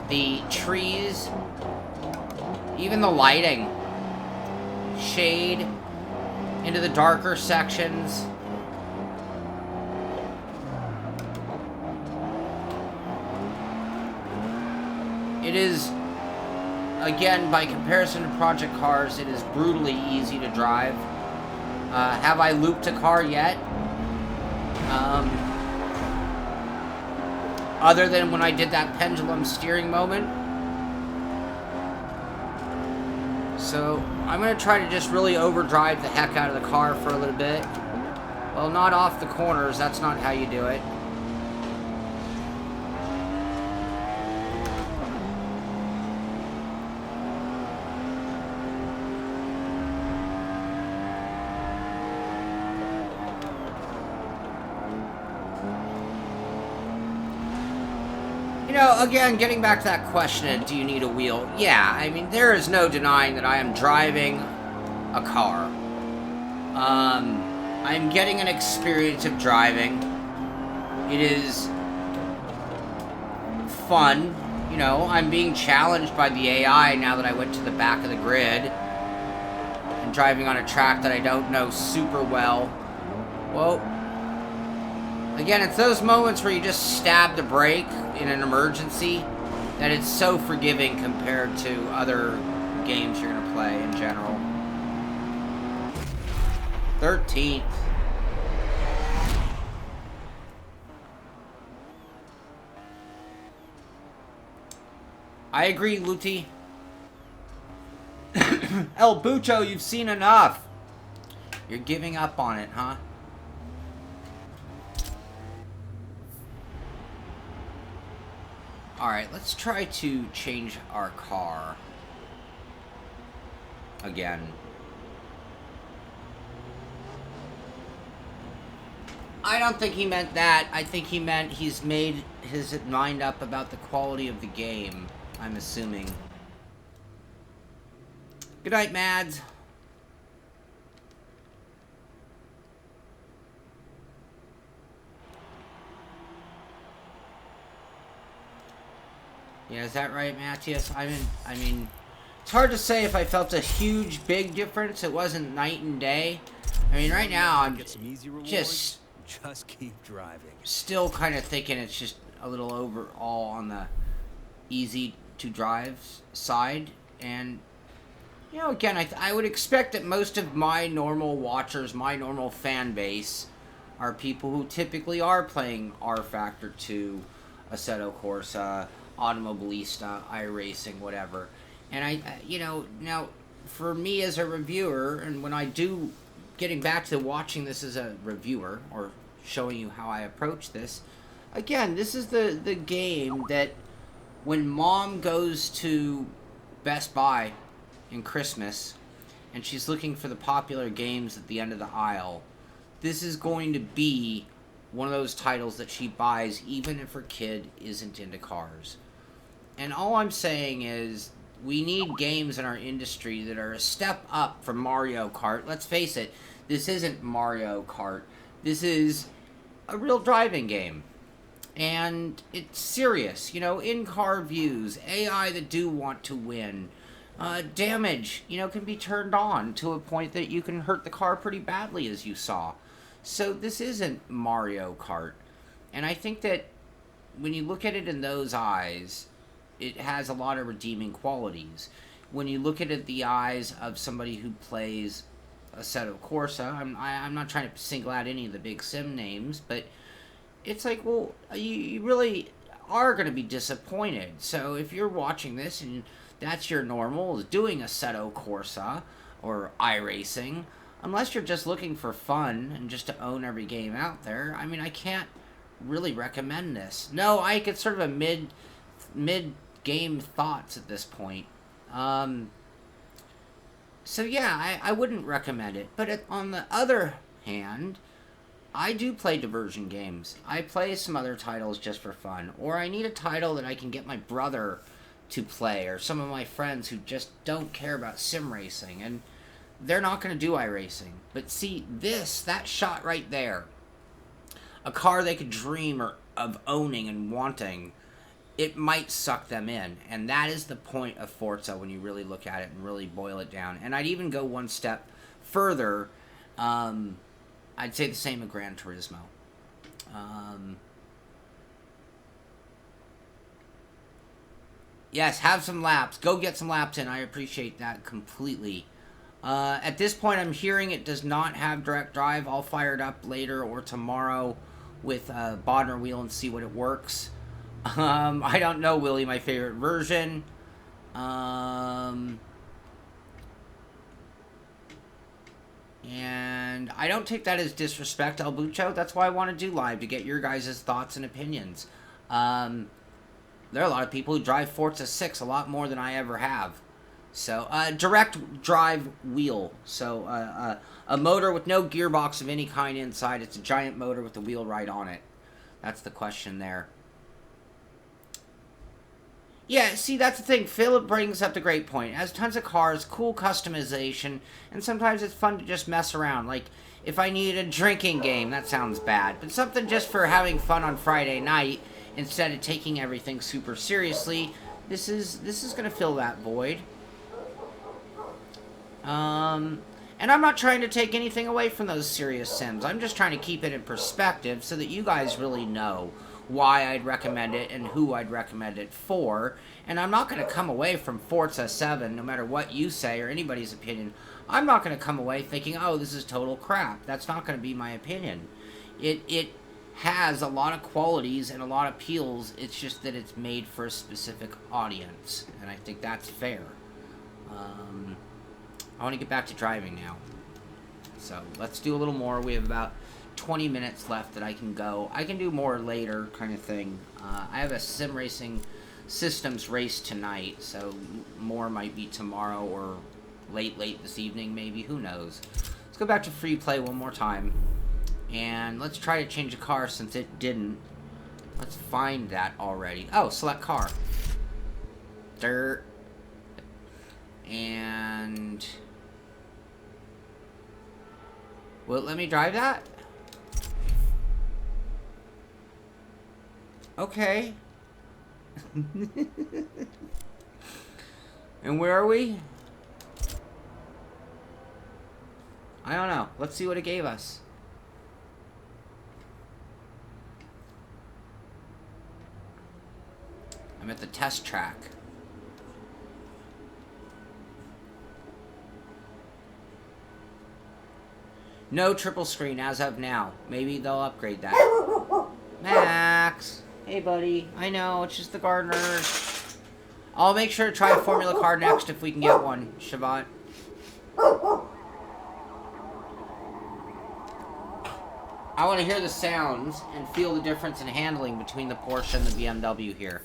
the trees, even the lighting, shade into the darker sections. It is, again, by comparison to Project Cars, it is brutally easy to drive. Have I looped a car yet? Other than when I did that pendulum steering moment. So, I'm going to try to just really overdrive the heck out of the car for a little bit. Well, not off the corners, that's not how you do it. You know, again, getting back to that question of do you need a wheel? Yeah, I mean, there is no denying that I am driving a car. I'm getting an experience of driving. It is fun. You know, I'm being challenged by the AI now that I went to the back of the grid and driving on a track that I don't know super well. Whoa. Again, it's those moments where you just stab the brake in an emergency that it's so forgiving compared to other games you're going to play in general. 13th. I agree, Luti. El Bucho, you've seen enough. You're giving up on it, huh? Alright, let's try to change our car. Again. I don't think he meant that. I think he meant he's made his mind up about the quality of the game, I'm assuming. Good night, Mads. Yeah, is that right, Matthias? I mean, it's hard to say if I felt a huge, big difference. It wasn't night and day. I mean, right now, I'm just keep driving. Still kind of thinking it's just a little overall on the easy to drive side. And, you know, again, I would expect that most of my normal watchers, my normal fan base, are people who typically are playing R-Factor 2, Assetto Corsa, Automobilista, iRacing, whatever. And you know, now, for me as a reviewer, and when I do, getting back to watching this as a reviewer, or showing you how I approach this, again, this is the game that when Mom goes to Best Buy in Christmas, and she's looking for the popular games at the end of the aisle, this is going to be one of those titles that she buys even if her kid isn't into cars. And all I'm saying is, we need games in our industry that are a step up from Mario Kart. Let's face it, this isn't Mario Kart. This is a real driving game. And it's serious, you know, in-car views, AI that do want to win. Damage, you know, can be turned on to a point that you can hurt the car pretty badly, as you saw. So this isn't Mario Kart. And I think that when you look at it in those eyes, it has a lot of redeeming qualities. When you look at it the eyes of somebody who plays Assetto Corsa, I'm not trying to single out any of the big sim names, but it's like, well, you really are going to be disappointed. So if you're watching this and that's your normal, is doing Assetto Corsa or iRacing, unless you're just looking for fun and just to own every game out there, I mean, I can't really recommend this. No, Ike, it's sort of a mid game thoughts at this point. So yeah, I wouldn't recommend it. But on the other hand, I do play diversion games. I play some other titles just for fun. Or I need a title that I can get my brother to play, or some of my friends who just don't care about sim racing. And they're not going to do iRacing. But see, that shot right there, a car they could dream of owning and wanting, it might suck them in. And that is the point of Forza when you really look at it and really boil it down. And I'd even go one step further. I'd say the same of Gran Turismo. Yes, have some laps. Go get some laps in. I appreciate that completely. At this point, I'm hearing it does not have direct drive. I'll fire it up later or tomorrow with Bodmer wheel and see what it works. I don't know, Willie, my favorite version. And I don't take that as disrespect, El Bucho. That's why I want to do live, to get your guys' thoughts and opinions. There are a lot of people who drive Forza 6 a lot more than I ever have. So, direct drive wheel. So, a motor with no gearbox of any kind inside. It's a giant motor with the wheel right on it. That's the question there. Yeah, see, that's the thing. Philip brings up the great point. It has tons of cars, cool customization, and sometimes it's fun to just mess around. Like, if I need a drinking game, that sounds bad, but something just for having fun on Friday night instead of taking everything super seriously, this is going to fill that void. And I'm not trying to take anything away from those serious sims. I'm just trying to keep it in perspective so that you guys really know why I'd recommend it and who I'd recommend it for. And I'm not going to come away from Forza 7, no matter what you say or anybody's opinion. I'm not going to come away thinking, oh, this is total crap. That's not going to be my opinion. It has a lot of qualities and a lot of appeals. It's just that it's made for a specific audience. And I think that's fair. I want to get back to driving now. So let's do a little more. We have about 20 minutes left that I can go. I can do more later, kind of thing. I have a sim racing systems race tonight, so more might be tomorrow or late this evening, maybe. Who knows? Let's go back to FreePlay one more time, and let's try to change a car since it didn't. Let's find that already. Oh, select car. Dirt. And will it let me drive that? Okay. And where are we? I don't know. Let's see what it gave us. I'm at the test track. No triple screen as of now. Maybe they'll upgrade that. Max! Hey, buddy. I know, it's just the gardeners. I'll make sure to try a Formula car next if we can get one, Shabbat. I want to hear the sounds and feel the difference in handling between the Porsche and the BMW here.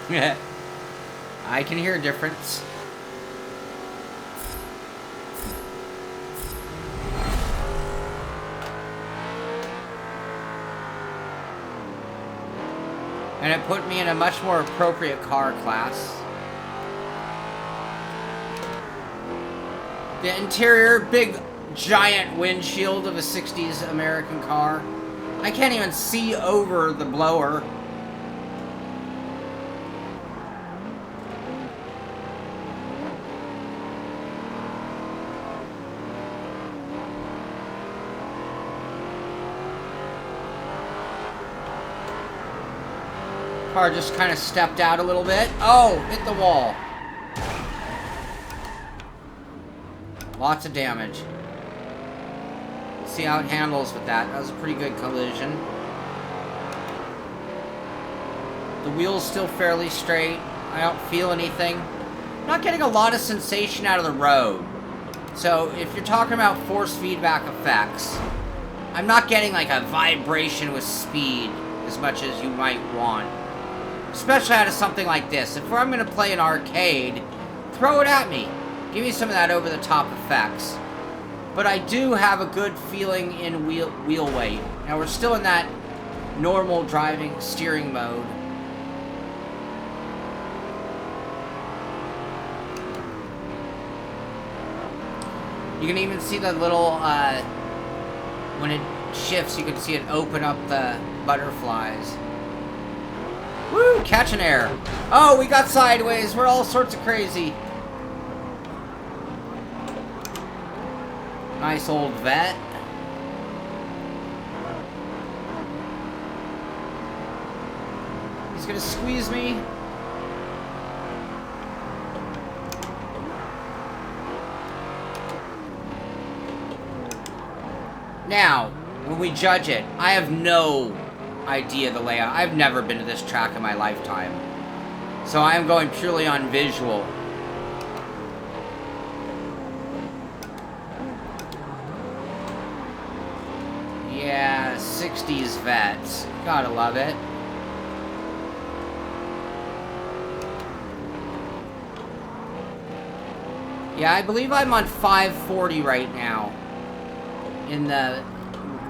Yeah. I can hear a difference. And it put me in a much more appropriate car class. The interior, big giant windshield of a 60s American car. I can't even see over the blower. Car just kind of stepped out a little bit. Oh, hit the wall. Lots of damage. See how it handles with that. That was a pretty good collision. The wheel's still fairly straight. I don't feel anything. I'm not getting a lot of sensation out of the road. So if you're talking about force feedback effects, I'm not getting like a vibration with speed as much as you might want. Especially out of something like this. If I'm going to play an arcade, throw it at me. Give me some of that over-the-top effects. But I do have a good feeling in wheel weight. Now we're still in that normal driving steering mode. You can even see the little, when it shifts, you can see it open up the butterflies. Woo! Catch an air. Oh, we got sideways. We're all sorts of crazy. Nice old vet. He's gonna squeeze me. Now, when we judge it, I have no idea the layout. I've never been to this track in my lifetime. So I am going purely on visual. Yeah, 60s vets. Gotta love it. Yeah, I believe I'm on 540 right now. In the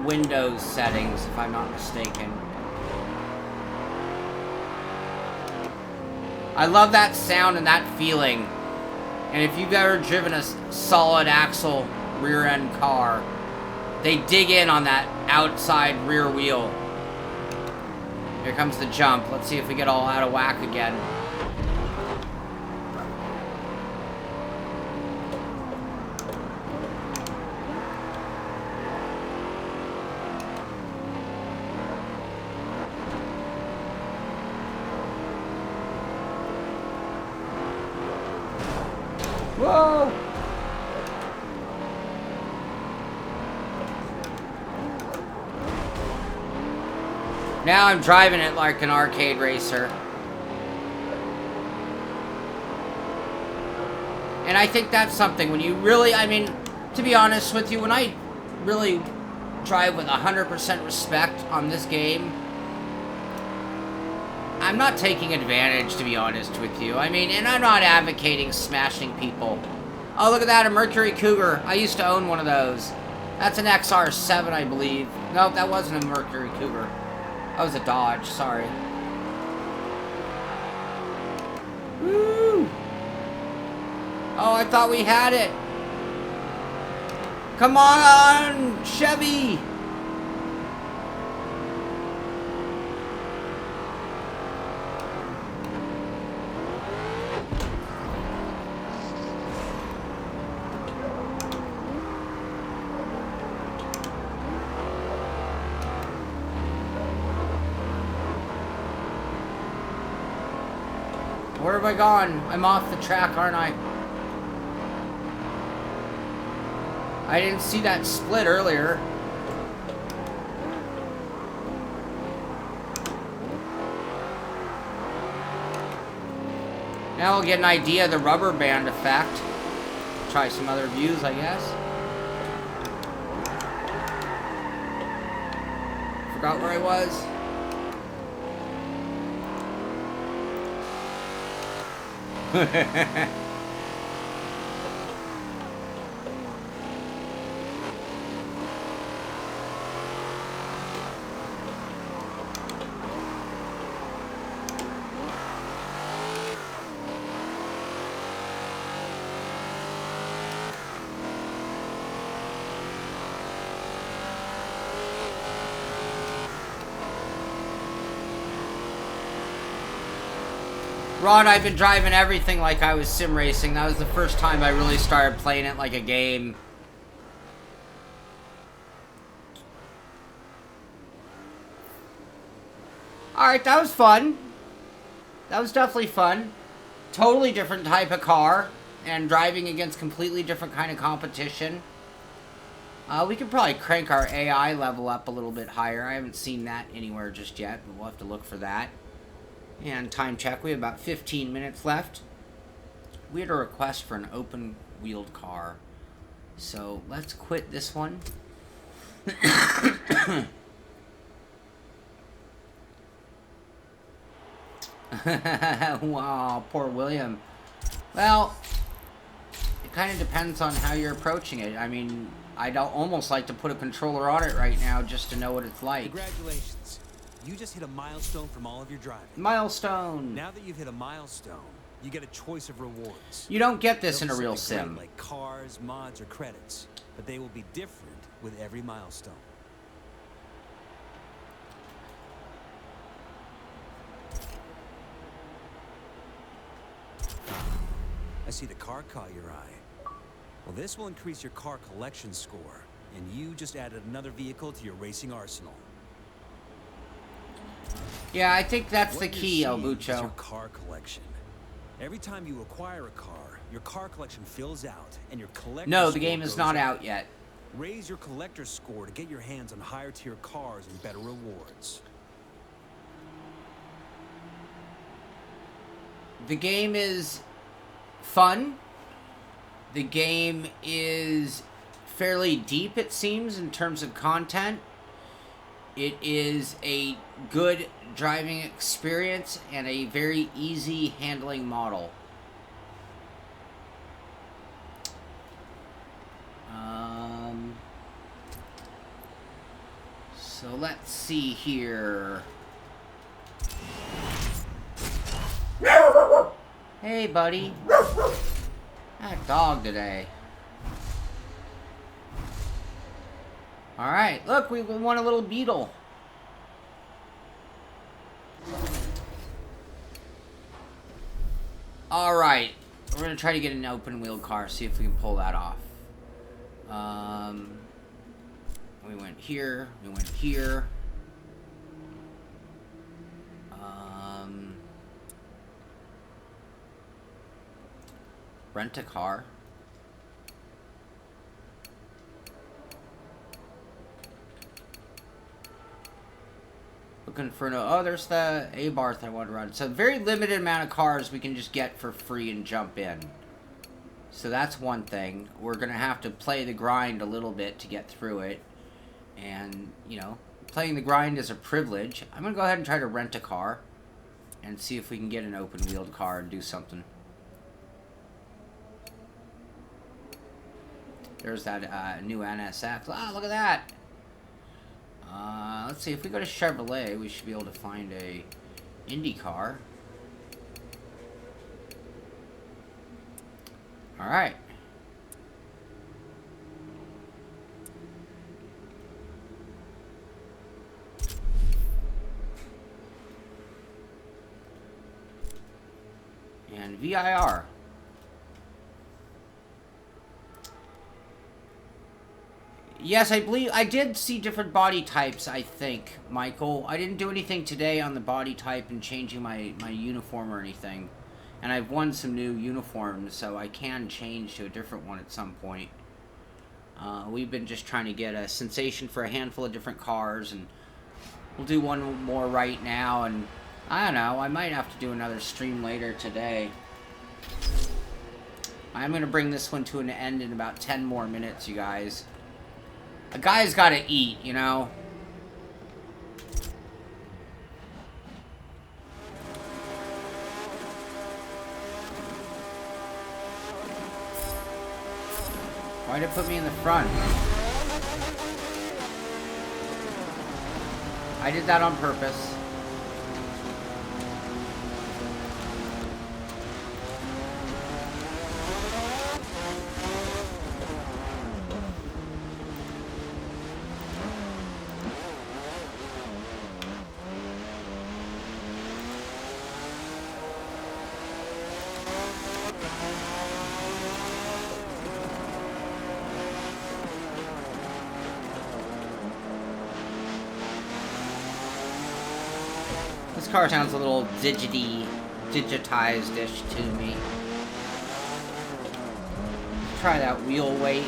Windows settings, if I'm not mistaken. I love that sound and that feeling. And if you've ever driven a solid axle rear end car, they dig in on that outside rear wheel. Here comes the jump. Let's see if we get all out of whack again. Whoa! Now I'm driving it like an arcade racer. And I think that's something when you really, I mean, to be honest with you, when I really drive with 100% respect on this game, I'm not taking advantage, to be honest with you. I mean, and I'm not advocating smashing people. Oh, look at that, a Mercury Cougar. I used to own one of those. That's an XR7, I believe. Nope, that wasn't a Mercury Cougar. That was a Dodge, sorry. Woo! Oh, I thought we had it. Come on, Chevy! Where have I gone? I'm off the track, aren't I? I didn't see that split earlier. Now we'll get an idea of the rubber band effect. Try some other views, I guess. Forgot where I was. Ron, I've been driving everything like I was sim racing. That was the first time I really started playing it like a game. Alright, that was fun. That was definitely fun. Totally different type of car. And driving against completely different kind of competition. We could probably crank our AI level up a little bit higher. I haven't seen that anywhere just yet, but we'll have to look for that. And time check, we have about 15 minutes left. We had a request for an open-wheeled car. So let's quit this one. Wow, poor William. Well, it kind of depends on how you're approaching it. I mean, I'd almost like to put a controller on it right now just to know what it's like. Congratulations. You just hit a milestone from all of your driving. Milestone. Now that you've hit a milestone, you get a choice of rewards. You don't get this in They'll a be real something sim. great, like cars, mods, or credits, but they will be different with every milestone. I see the car caught your eye. Well, this will increase your car collection score, and you just added another vehicle to your racing arsenal. Yeah, I think that's the What you're key, El seeing is your Bucho. car collection. Every time you acquire a car, your car collection fills out, and your collector No, the score game is goes not up. out yet. Raise your collector score to get your hands on higher tier cars and better rewards. The game is fun. The game is fairly deep, it seems, in terms of content. It is a good driving experience and a very easy handling model. So let's see here. Hey, buddy. That dog today. Alright, look, we won a little beetle. Alright, we're gonna try to get an open wheel car, see if we can pull that off. We went here, we went here. Rent a car. Looking for no... Oh, there's the A-Barth I want to run. So very limited amount of cars we can just get for free and jump in. So that's one thing. We're going to have to play the grind a little bit to get through it. And, you know, playing the grind is a privilege. I'm going to go ahead and try to rent a car. And see if we can get an open-wheeled car and do something. There's that new NSX. Ah, look at that! Let's see, if we go to Chevrolet, we should be able to find a Indy car. Alright. And VIR. Yes, I believe I did see different body types, I think, Michael. I didn't do anything today on the body type and changing my uniform or anything. And I've won some new uniforms, so I can change to a different one at some point. We've been just trying to get a sensation for a handful of different cars, and we'll do one more right now, and I don't know, I might have to do another stream later today. I'm going to bring this one to an end in about 10 more minutes, you guys. A guy's got to eat, you know? Why'd it put me in the front? I did that on purpose. This car sounds a little digitized-ish to me. Try that wheel weight.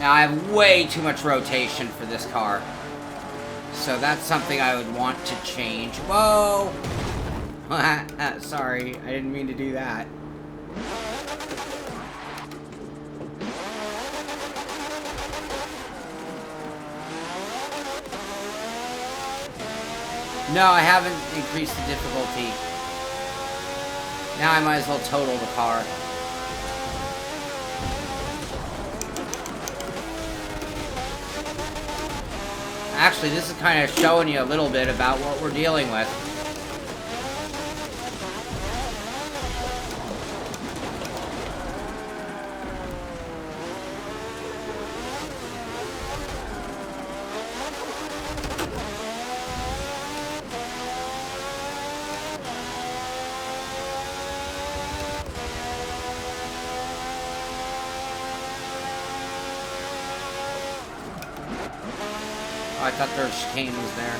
Now I have way too much rotation for this car. So that's something I would want to change. Whoa! Sorry, I didn't mean to do that. No, I haven't increased the difficulty. Now I might as well total the car. Actually, this is kind of showing you a little bit about what we're dealing with. Oh, I thought their chicane was there.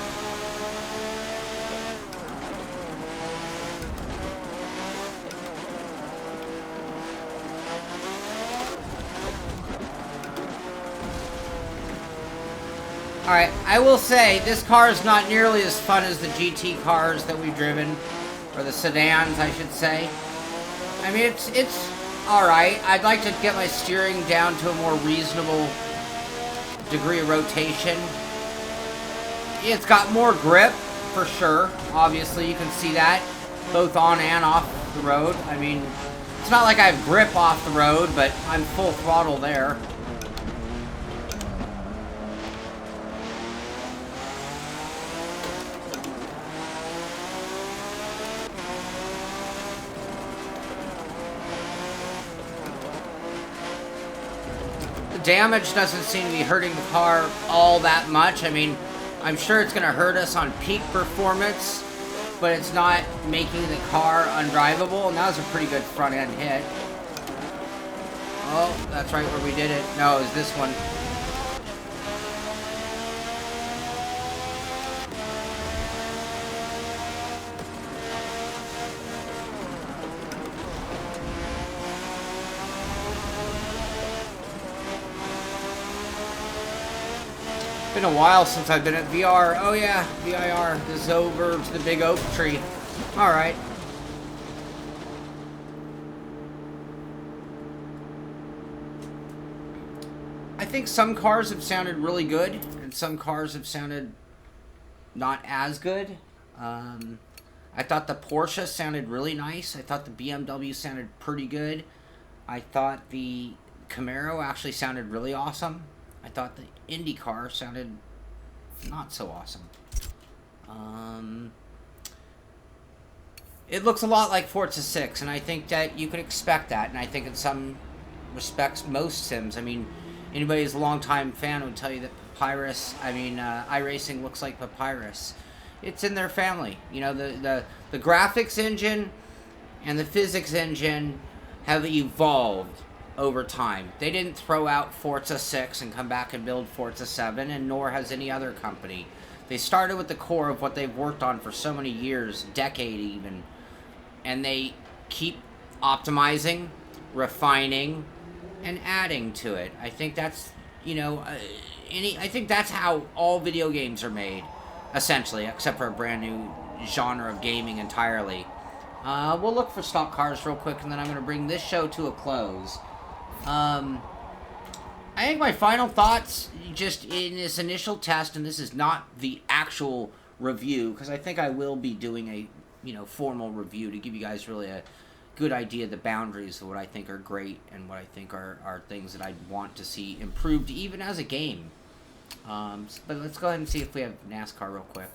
Alright, I will say, this car is not nearly as fun as the GT cars that we've driven. Or the sedans, I should say. I mean, it's alright. I'd like to get my steering down to a more reasonable degree of rotation. It's got more grip, for sure. Obviously, you can see that, both on and off the road. I mean, it's not like I have grip off the road, but I'm full throttle there. The damage doesn't seem to be hurting the car all that much. I mean, I'm sure it's going to hurt us on peak performance, but it's not making the car undrivable, and that was a pretty good front-end hit. Oh, that's right where we did it. No, it was this one. Been a while since I've been at VR. Oh yeah, VIR. This is over to the big oak tree. Alright. I think some cars have sounded really good, and some cars have sounded not as good. I thought the Porsche sounded really nice. I thought the BMW sounded pretty good. I thought the Camaro actually sounded really awesome. I thought the Indy car sounded not so awesome. It looks a lot like Forza 6, and I think that you could expect that. And I think in some respects, most sims. I mean, anybody who's a longtime fan would tell you that iRacing looks like Papyrus. It's in their family. You know, the graphics engine and the physics engine have evolved over time. They didn't throw out Forza 6 and come back and build Forza 7, and nor has any other company. They started with the core of what they've worked on for so many years, decade even, and they keep optimizing, refining, and adding to it. I think that's, you know, I think that's how all video games are made, essentially, except for a brand new genre of gaming entirely. We'll look for stock cars real quick, and then I'm going to bring this show to a close. I think my final thoughts, just in this initial test, and this is not the actual review, because I think I will be doing a, formal review to give you guys really a good idea of the boundaries of what I think are great and what I think are things that I'd want to see improved even as a game. But let's go ahead and see if we have NASCAR real quick.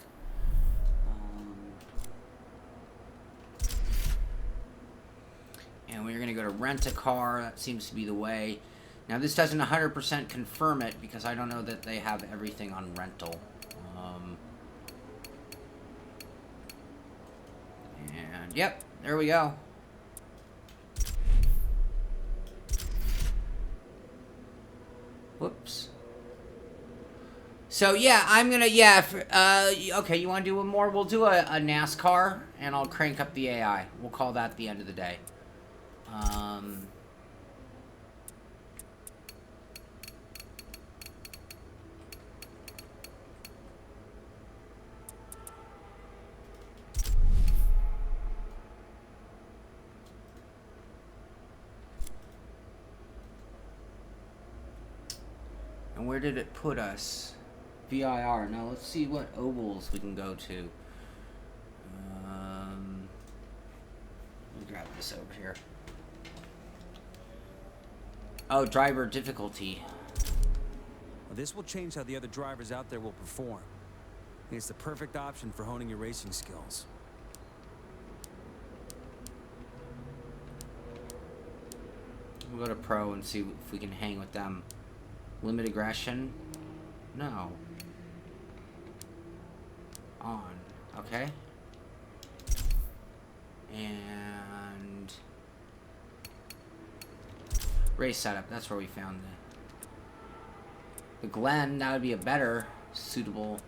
And we're going to go to rent a car. That seems to be the way. Now, this doesn't 100% confirm it because I don't know that they have everything on rental. And, yep, there we go. Whoops. So, yeah, I'm going to, okay, you want to do one more? We'll do a NASCAR, and I'll crank up the AI. We'll call that the end of the day. And where did it put us? VIR. Now let's see what ovals we can go to. this over here. Oh, driver difficulty. Well, this will change how the other drivers out there will perform. And it's the perfect option for honing your racing skills. We'll go to Pro and see if we can hang with them. Limit aggression? No. On. Okay. And race setup. That's where we found the Glen. That would be a better suitable.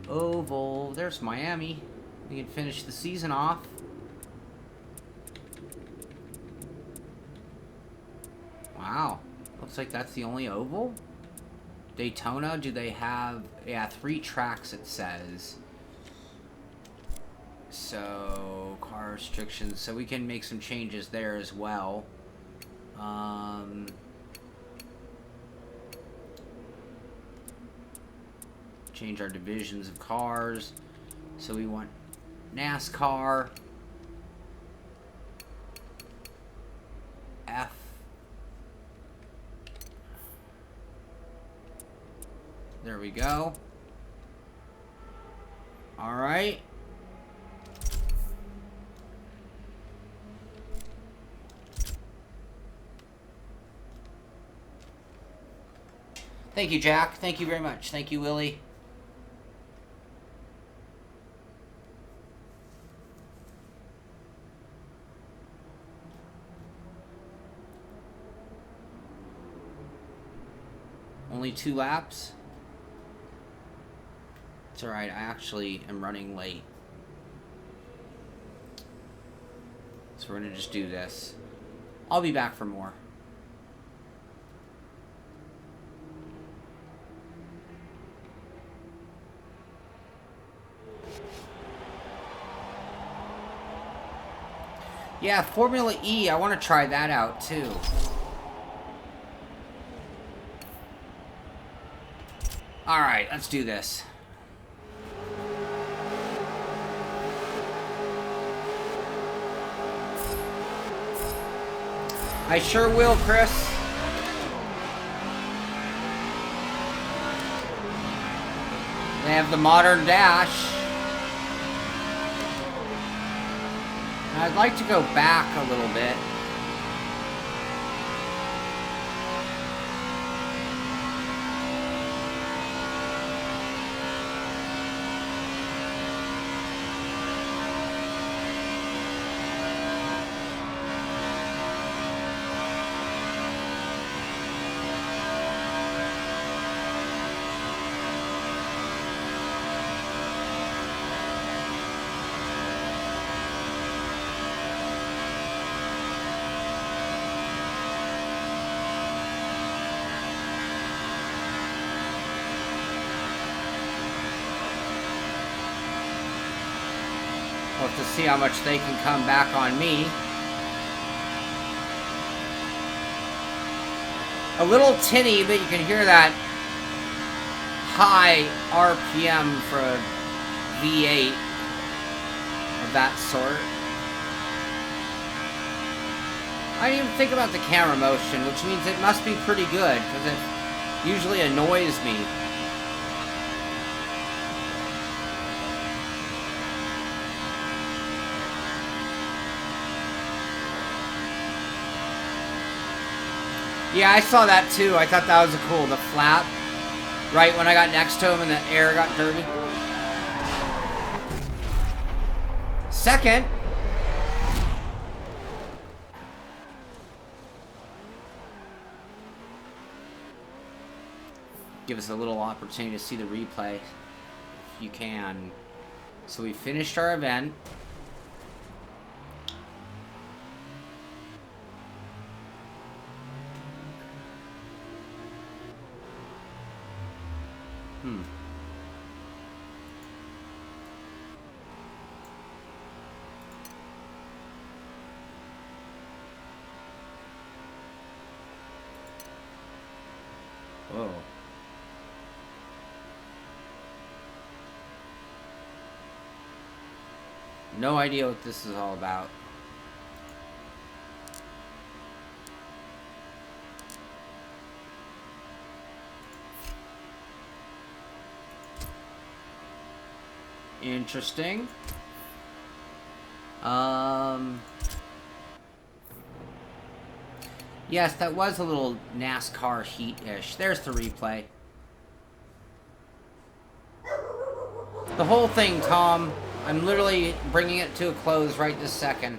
Oval. There's Miami. We can finish the season off. Wow. Looks like that's the only oval. Daytona, do they have... Yeah, 3 tracks it says. So, car restrictions. So we can make some changes there as well. Change our divisions of cars. So we want NASCAR. F. There we go. All right. Thank you, Jack. Thank you very much. Thank you, Willie. Only 2 laps? It's alright, I actually am running late. So we're gonna just do this. I'll be back for more. Yeah, Formula E, I want to try that out too. Alright, let's do this. I sure will, Chris. They have the modern dash. I'd like to go back a little bit. We'll have to see how much they can come back on me. A little tinny, but you can hear that high RPM for a V8 of that sort. I didn't even think about the camera motion, which means it must be pretty good, because it usually annoys me. Yeah, I saw that too. I thought that was cool. The flap. Right when I got next to him and the air got dirty. Second. Give us a little opportunity to see the replay. If you can. So we finished our event. Whoa. no idea what this is all about. Interesting. Yes, that was a little NASCAR heat-ish. There's the replay. The whole thing, Tom, I'm literally bringing it to a close right this second.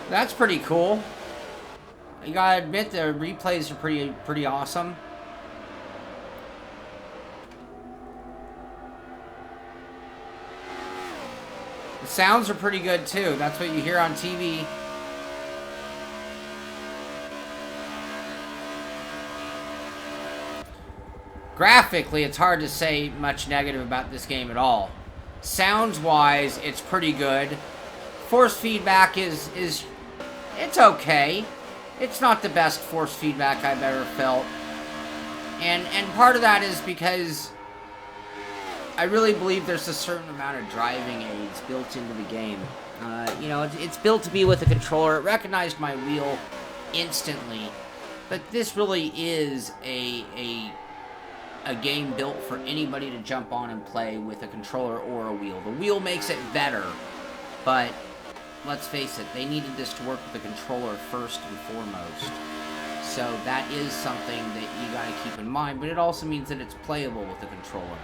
That's pretty cool. You gotta admit, the replays are pretty awesome. The sounds are pretty good too. That's what you hear on TV. Graphically, it's hard to say much negative about this game at all. Sounds-wise, it's pretty good. Force feedback is it's okay. It's not the best force feedback I've ever felt. And part of that is because I really believe there's a certain amount of driving aids built into the game. You know, it's built to be with a controller. It recognized my wheel instantly. But this really is a game built for anybody to jump on and play with a controller or a wheel. The wheel makes it better, but let's face it, they needed this to work with the controller first and foremost. So that is something that you gotta keep in mind, but it also means that it's playable with the controller.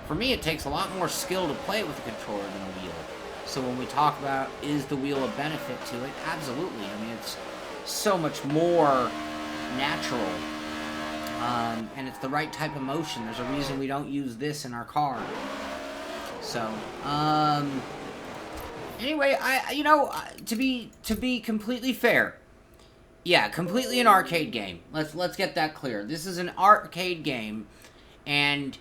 For me, it takes a lot more skill to play it with a controller than a wheel. So when we talk about, is the wheel a benefit to it? Absolutely. I mean, it's so much more natural. And it's the right type of motion. There's a reason we don't use this in our car. So, anyway, you know, to be completely fair, yeah, completely an arcade game. Let's get that clear. This is an arcade game, and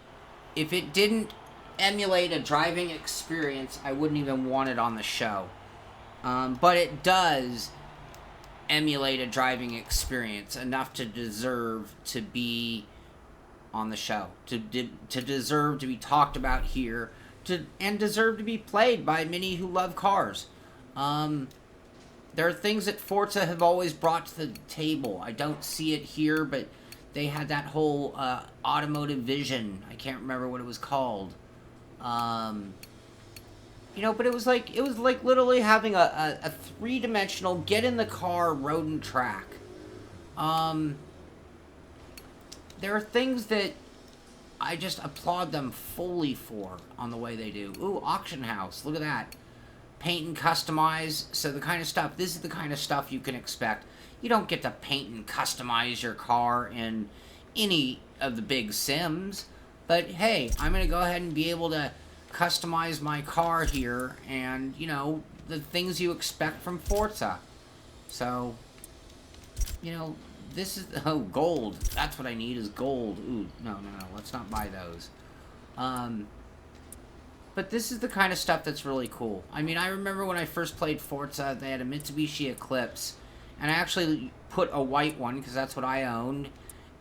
if it didn't emulate a driving experience, I wouldn't even want it on the show. But it does emulate a driving experience enough to deserve to be on the show, to deserve to be talked about here, and deserve to be played by many who love cars. There are things that Forza have always brought to the table. I don't see it here, but they had that whole automotive vision. I can't remember what it was called. You know, but it was like literally having a three-dimensional get in the car road and track. There are things that I just applaud them fully for on the way they do. Ooh, auction house. Look at that. Paint and customize. So the kind of stuff, this is the kind of stuff you can expect. You don't get to paint and customize your car in any of the big sims. But hey, I'm going to go ahead and be able to customize my car here, and you know, the things you expect from Forza. So, you know, this is, oh, gold. That's what I need, is gold. Ooh, no, let's not buy those. But this is the kind of stuff that's really cool. I mean, I remember when I first played Forza, they had a Mitsubishi Eclipse, and I actually put a white one, because that's what I owned.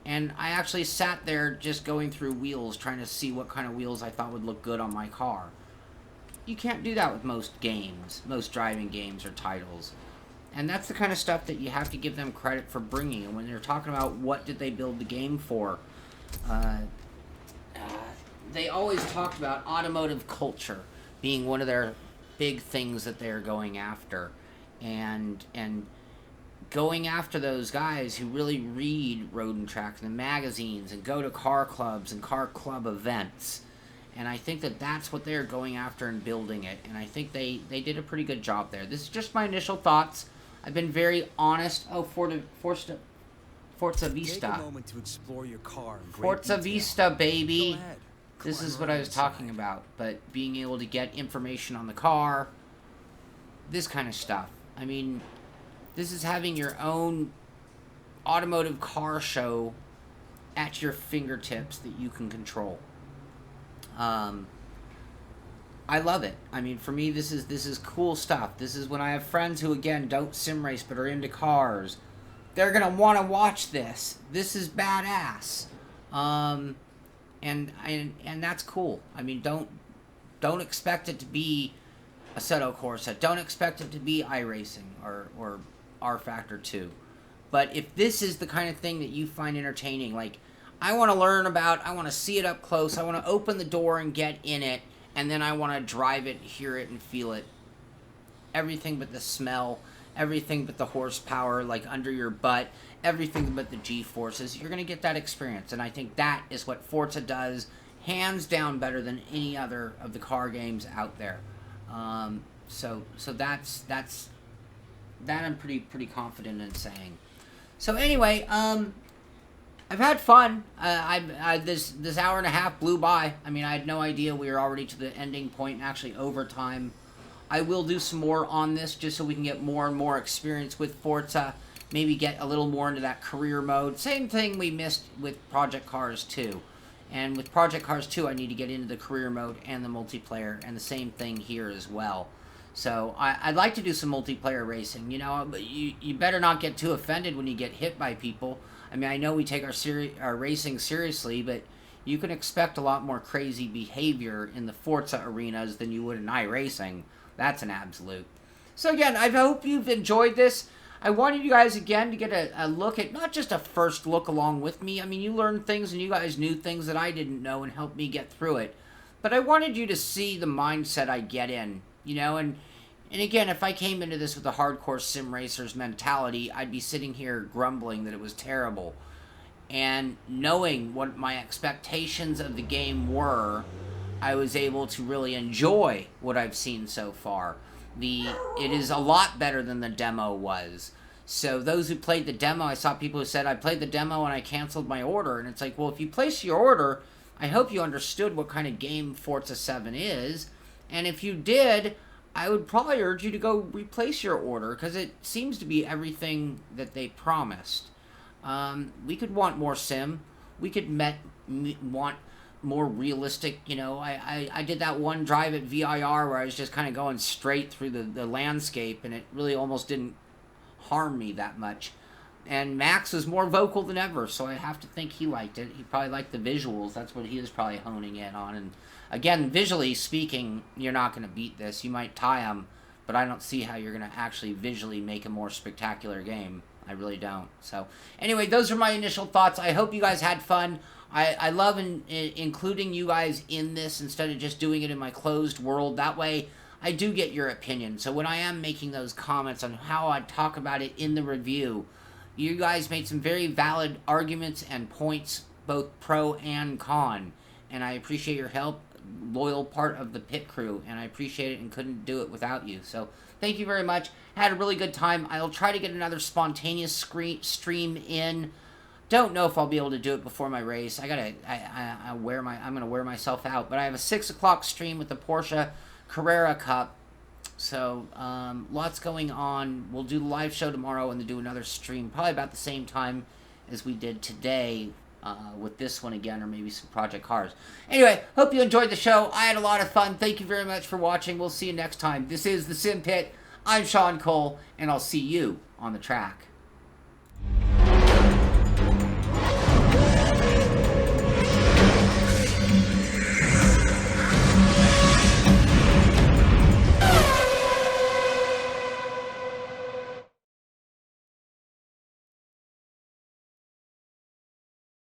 And I actually sat there just going through wheels, trying to see what kind of wheels I thought would look good on my car. You can't do that with most games, most driving games or titles. And that's the kind of stuff that you have to give them credit for bringing. And when they're talking about what did they build the game for, they always talked about automotive culture being one of their big things that they're going after. And going after those guys who really read Road and Track and the magazines and go to car clubs and car club events. And I think that that's what they're going after and building it. And I think they did a pretty good job there. This is just my initial thoughts. I've been very honest. Oh, Forza Vista. Take a moment to explore your car in great Forza detail. Vista, baby. Go ahead. This Climb is what around I was talking inside. about. But being able to get information on the car. This kind of stuff. I mean, this is having your own automotive car show at your fingertips that you can control. I love it. I mean, for me, this is cool stuff. This is when I have friends who, again, don't sim race but are into cars. they're gonna want to watch this. This is badass, and that's cool. I mean, don't expect it to be Assetto Corsa. Don't expect it to be iRacing or R Factor 2. But if this is the kind of thing that you find entertaining, like, I want to learn about, I want to see it up close, I want to open the door and get in it, and then I want to drive it, hear it, and feel it. Everything but the smell, everything but the horsepower, like, under your butt, everything but the G-forces, you're going to get that experience. And I think that is what Forza does, hands down better than any other of the car games out there. So that's that I'm pretty confident in saying. So anyway, I've had fun. This hour and a half blew by. I mean, I had no idea we were already to the ending point and actually overtime. I will do some more on this just so we can get more and more experience with Forza. Maybe get a little more into that career mode. Same thing we missed with Project Cars 2. And with Project Cars 2, I need to get into the career mode and the multiplayer, and the same thing here as well. So I'd like to do some multiplayer racing, you know, but you better not get too offended when you get hit by people. I mean, I know we take our racing seriously, but you can expect a lot more crazy behavior in the Forza arenas than you would in iRacing. That's an absolute. So again, I hope you've enjoyed this. I wanted you guys, again, to get a look at, not just a first look along with me. I mean, you learned things and you guys knew things that I didn't know and helped me get through it. But I wanted you to see the mindset I get in, you know, and again, if I came into this with a hardcore sim racer's mentality, I'd be sitting here grumbling that it was terrible. And knowing what my expectations of the game were, I was able to really enjoy what I've seen so far. It is a lot better than the demo was. So those who played the demo, I saw people who said, I played the demo and I canceled my order. And it's like, well, if you place your order, I hope you understood what kind of game Forza 7 is. And if you did, I would probably urge you to go replace your order, because it seems to be everything that they promised. We could want more sim. We could want more realistic, you know. I did that one drive at VIR where I was just kind of going straight through the landscape, and it really almost didn't harm me that much. And Max was more vocal than ever, so I have to think he liked it. He probably liked the visuals. That's what he was probably honing in on. And again, visually speaking, you're not going to beat this. You might tie them, but I don't see how you're going to actually visually make a more spectacular game. I really don't. So anyway, those are my initial thoughts. I hope you guys had fun. I love including you guys in this instead of just doing it in my closed world. That way, I do get your opinion. So when I am making those comments on how I talk about it in the review, you guys made some very valid arguments and points, both pro and con. And I appreciate your help, loyal part of the pit crew, and I appreciate it and couldn't do it without you. So thank you very much. Had a really good time. I'll try to get another spontaneous stream in. Don't know if I'll be able to do it before my race. I'm gonna wear myself out. But I have a 6 o'clock stream with the Porsche Carrera Cup. So lots going on. We'll do the live show tomorrow and then do another stream, probably about the same time as we did today with this one again, or maybe some Project Cars. Anyway, hope you enjoyed the show. I had a lot of fun. Thank you very much for watching. We'll see you next time. This is The Sim Pit. I'm Sean Cole, and I'll see you on the track.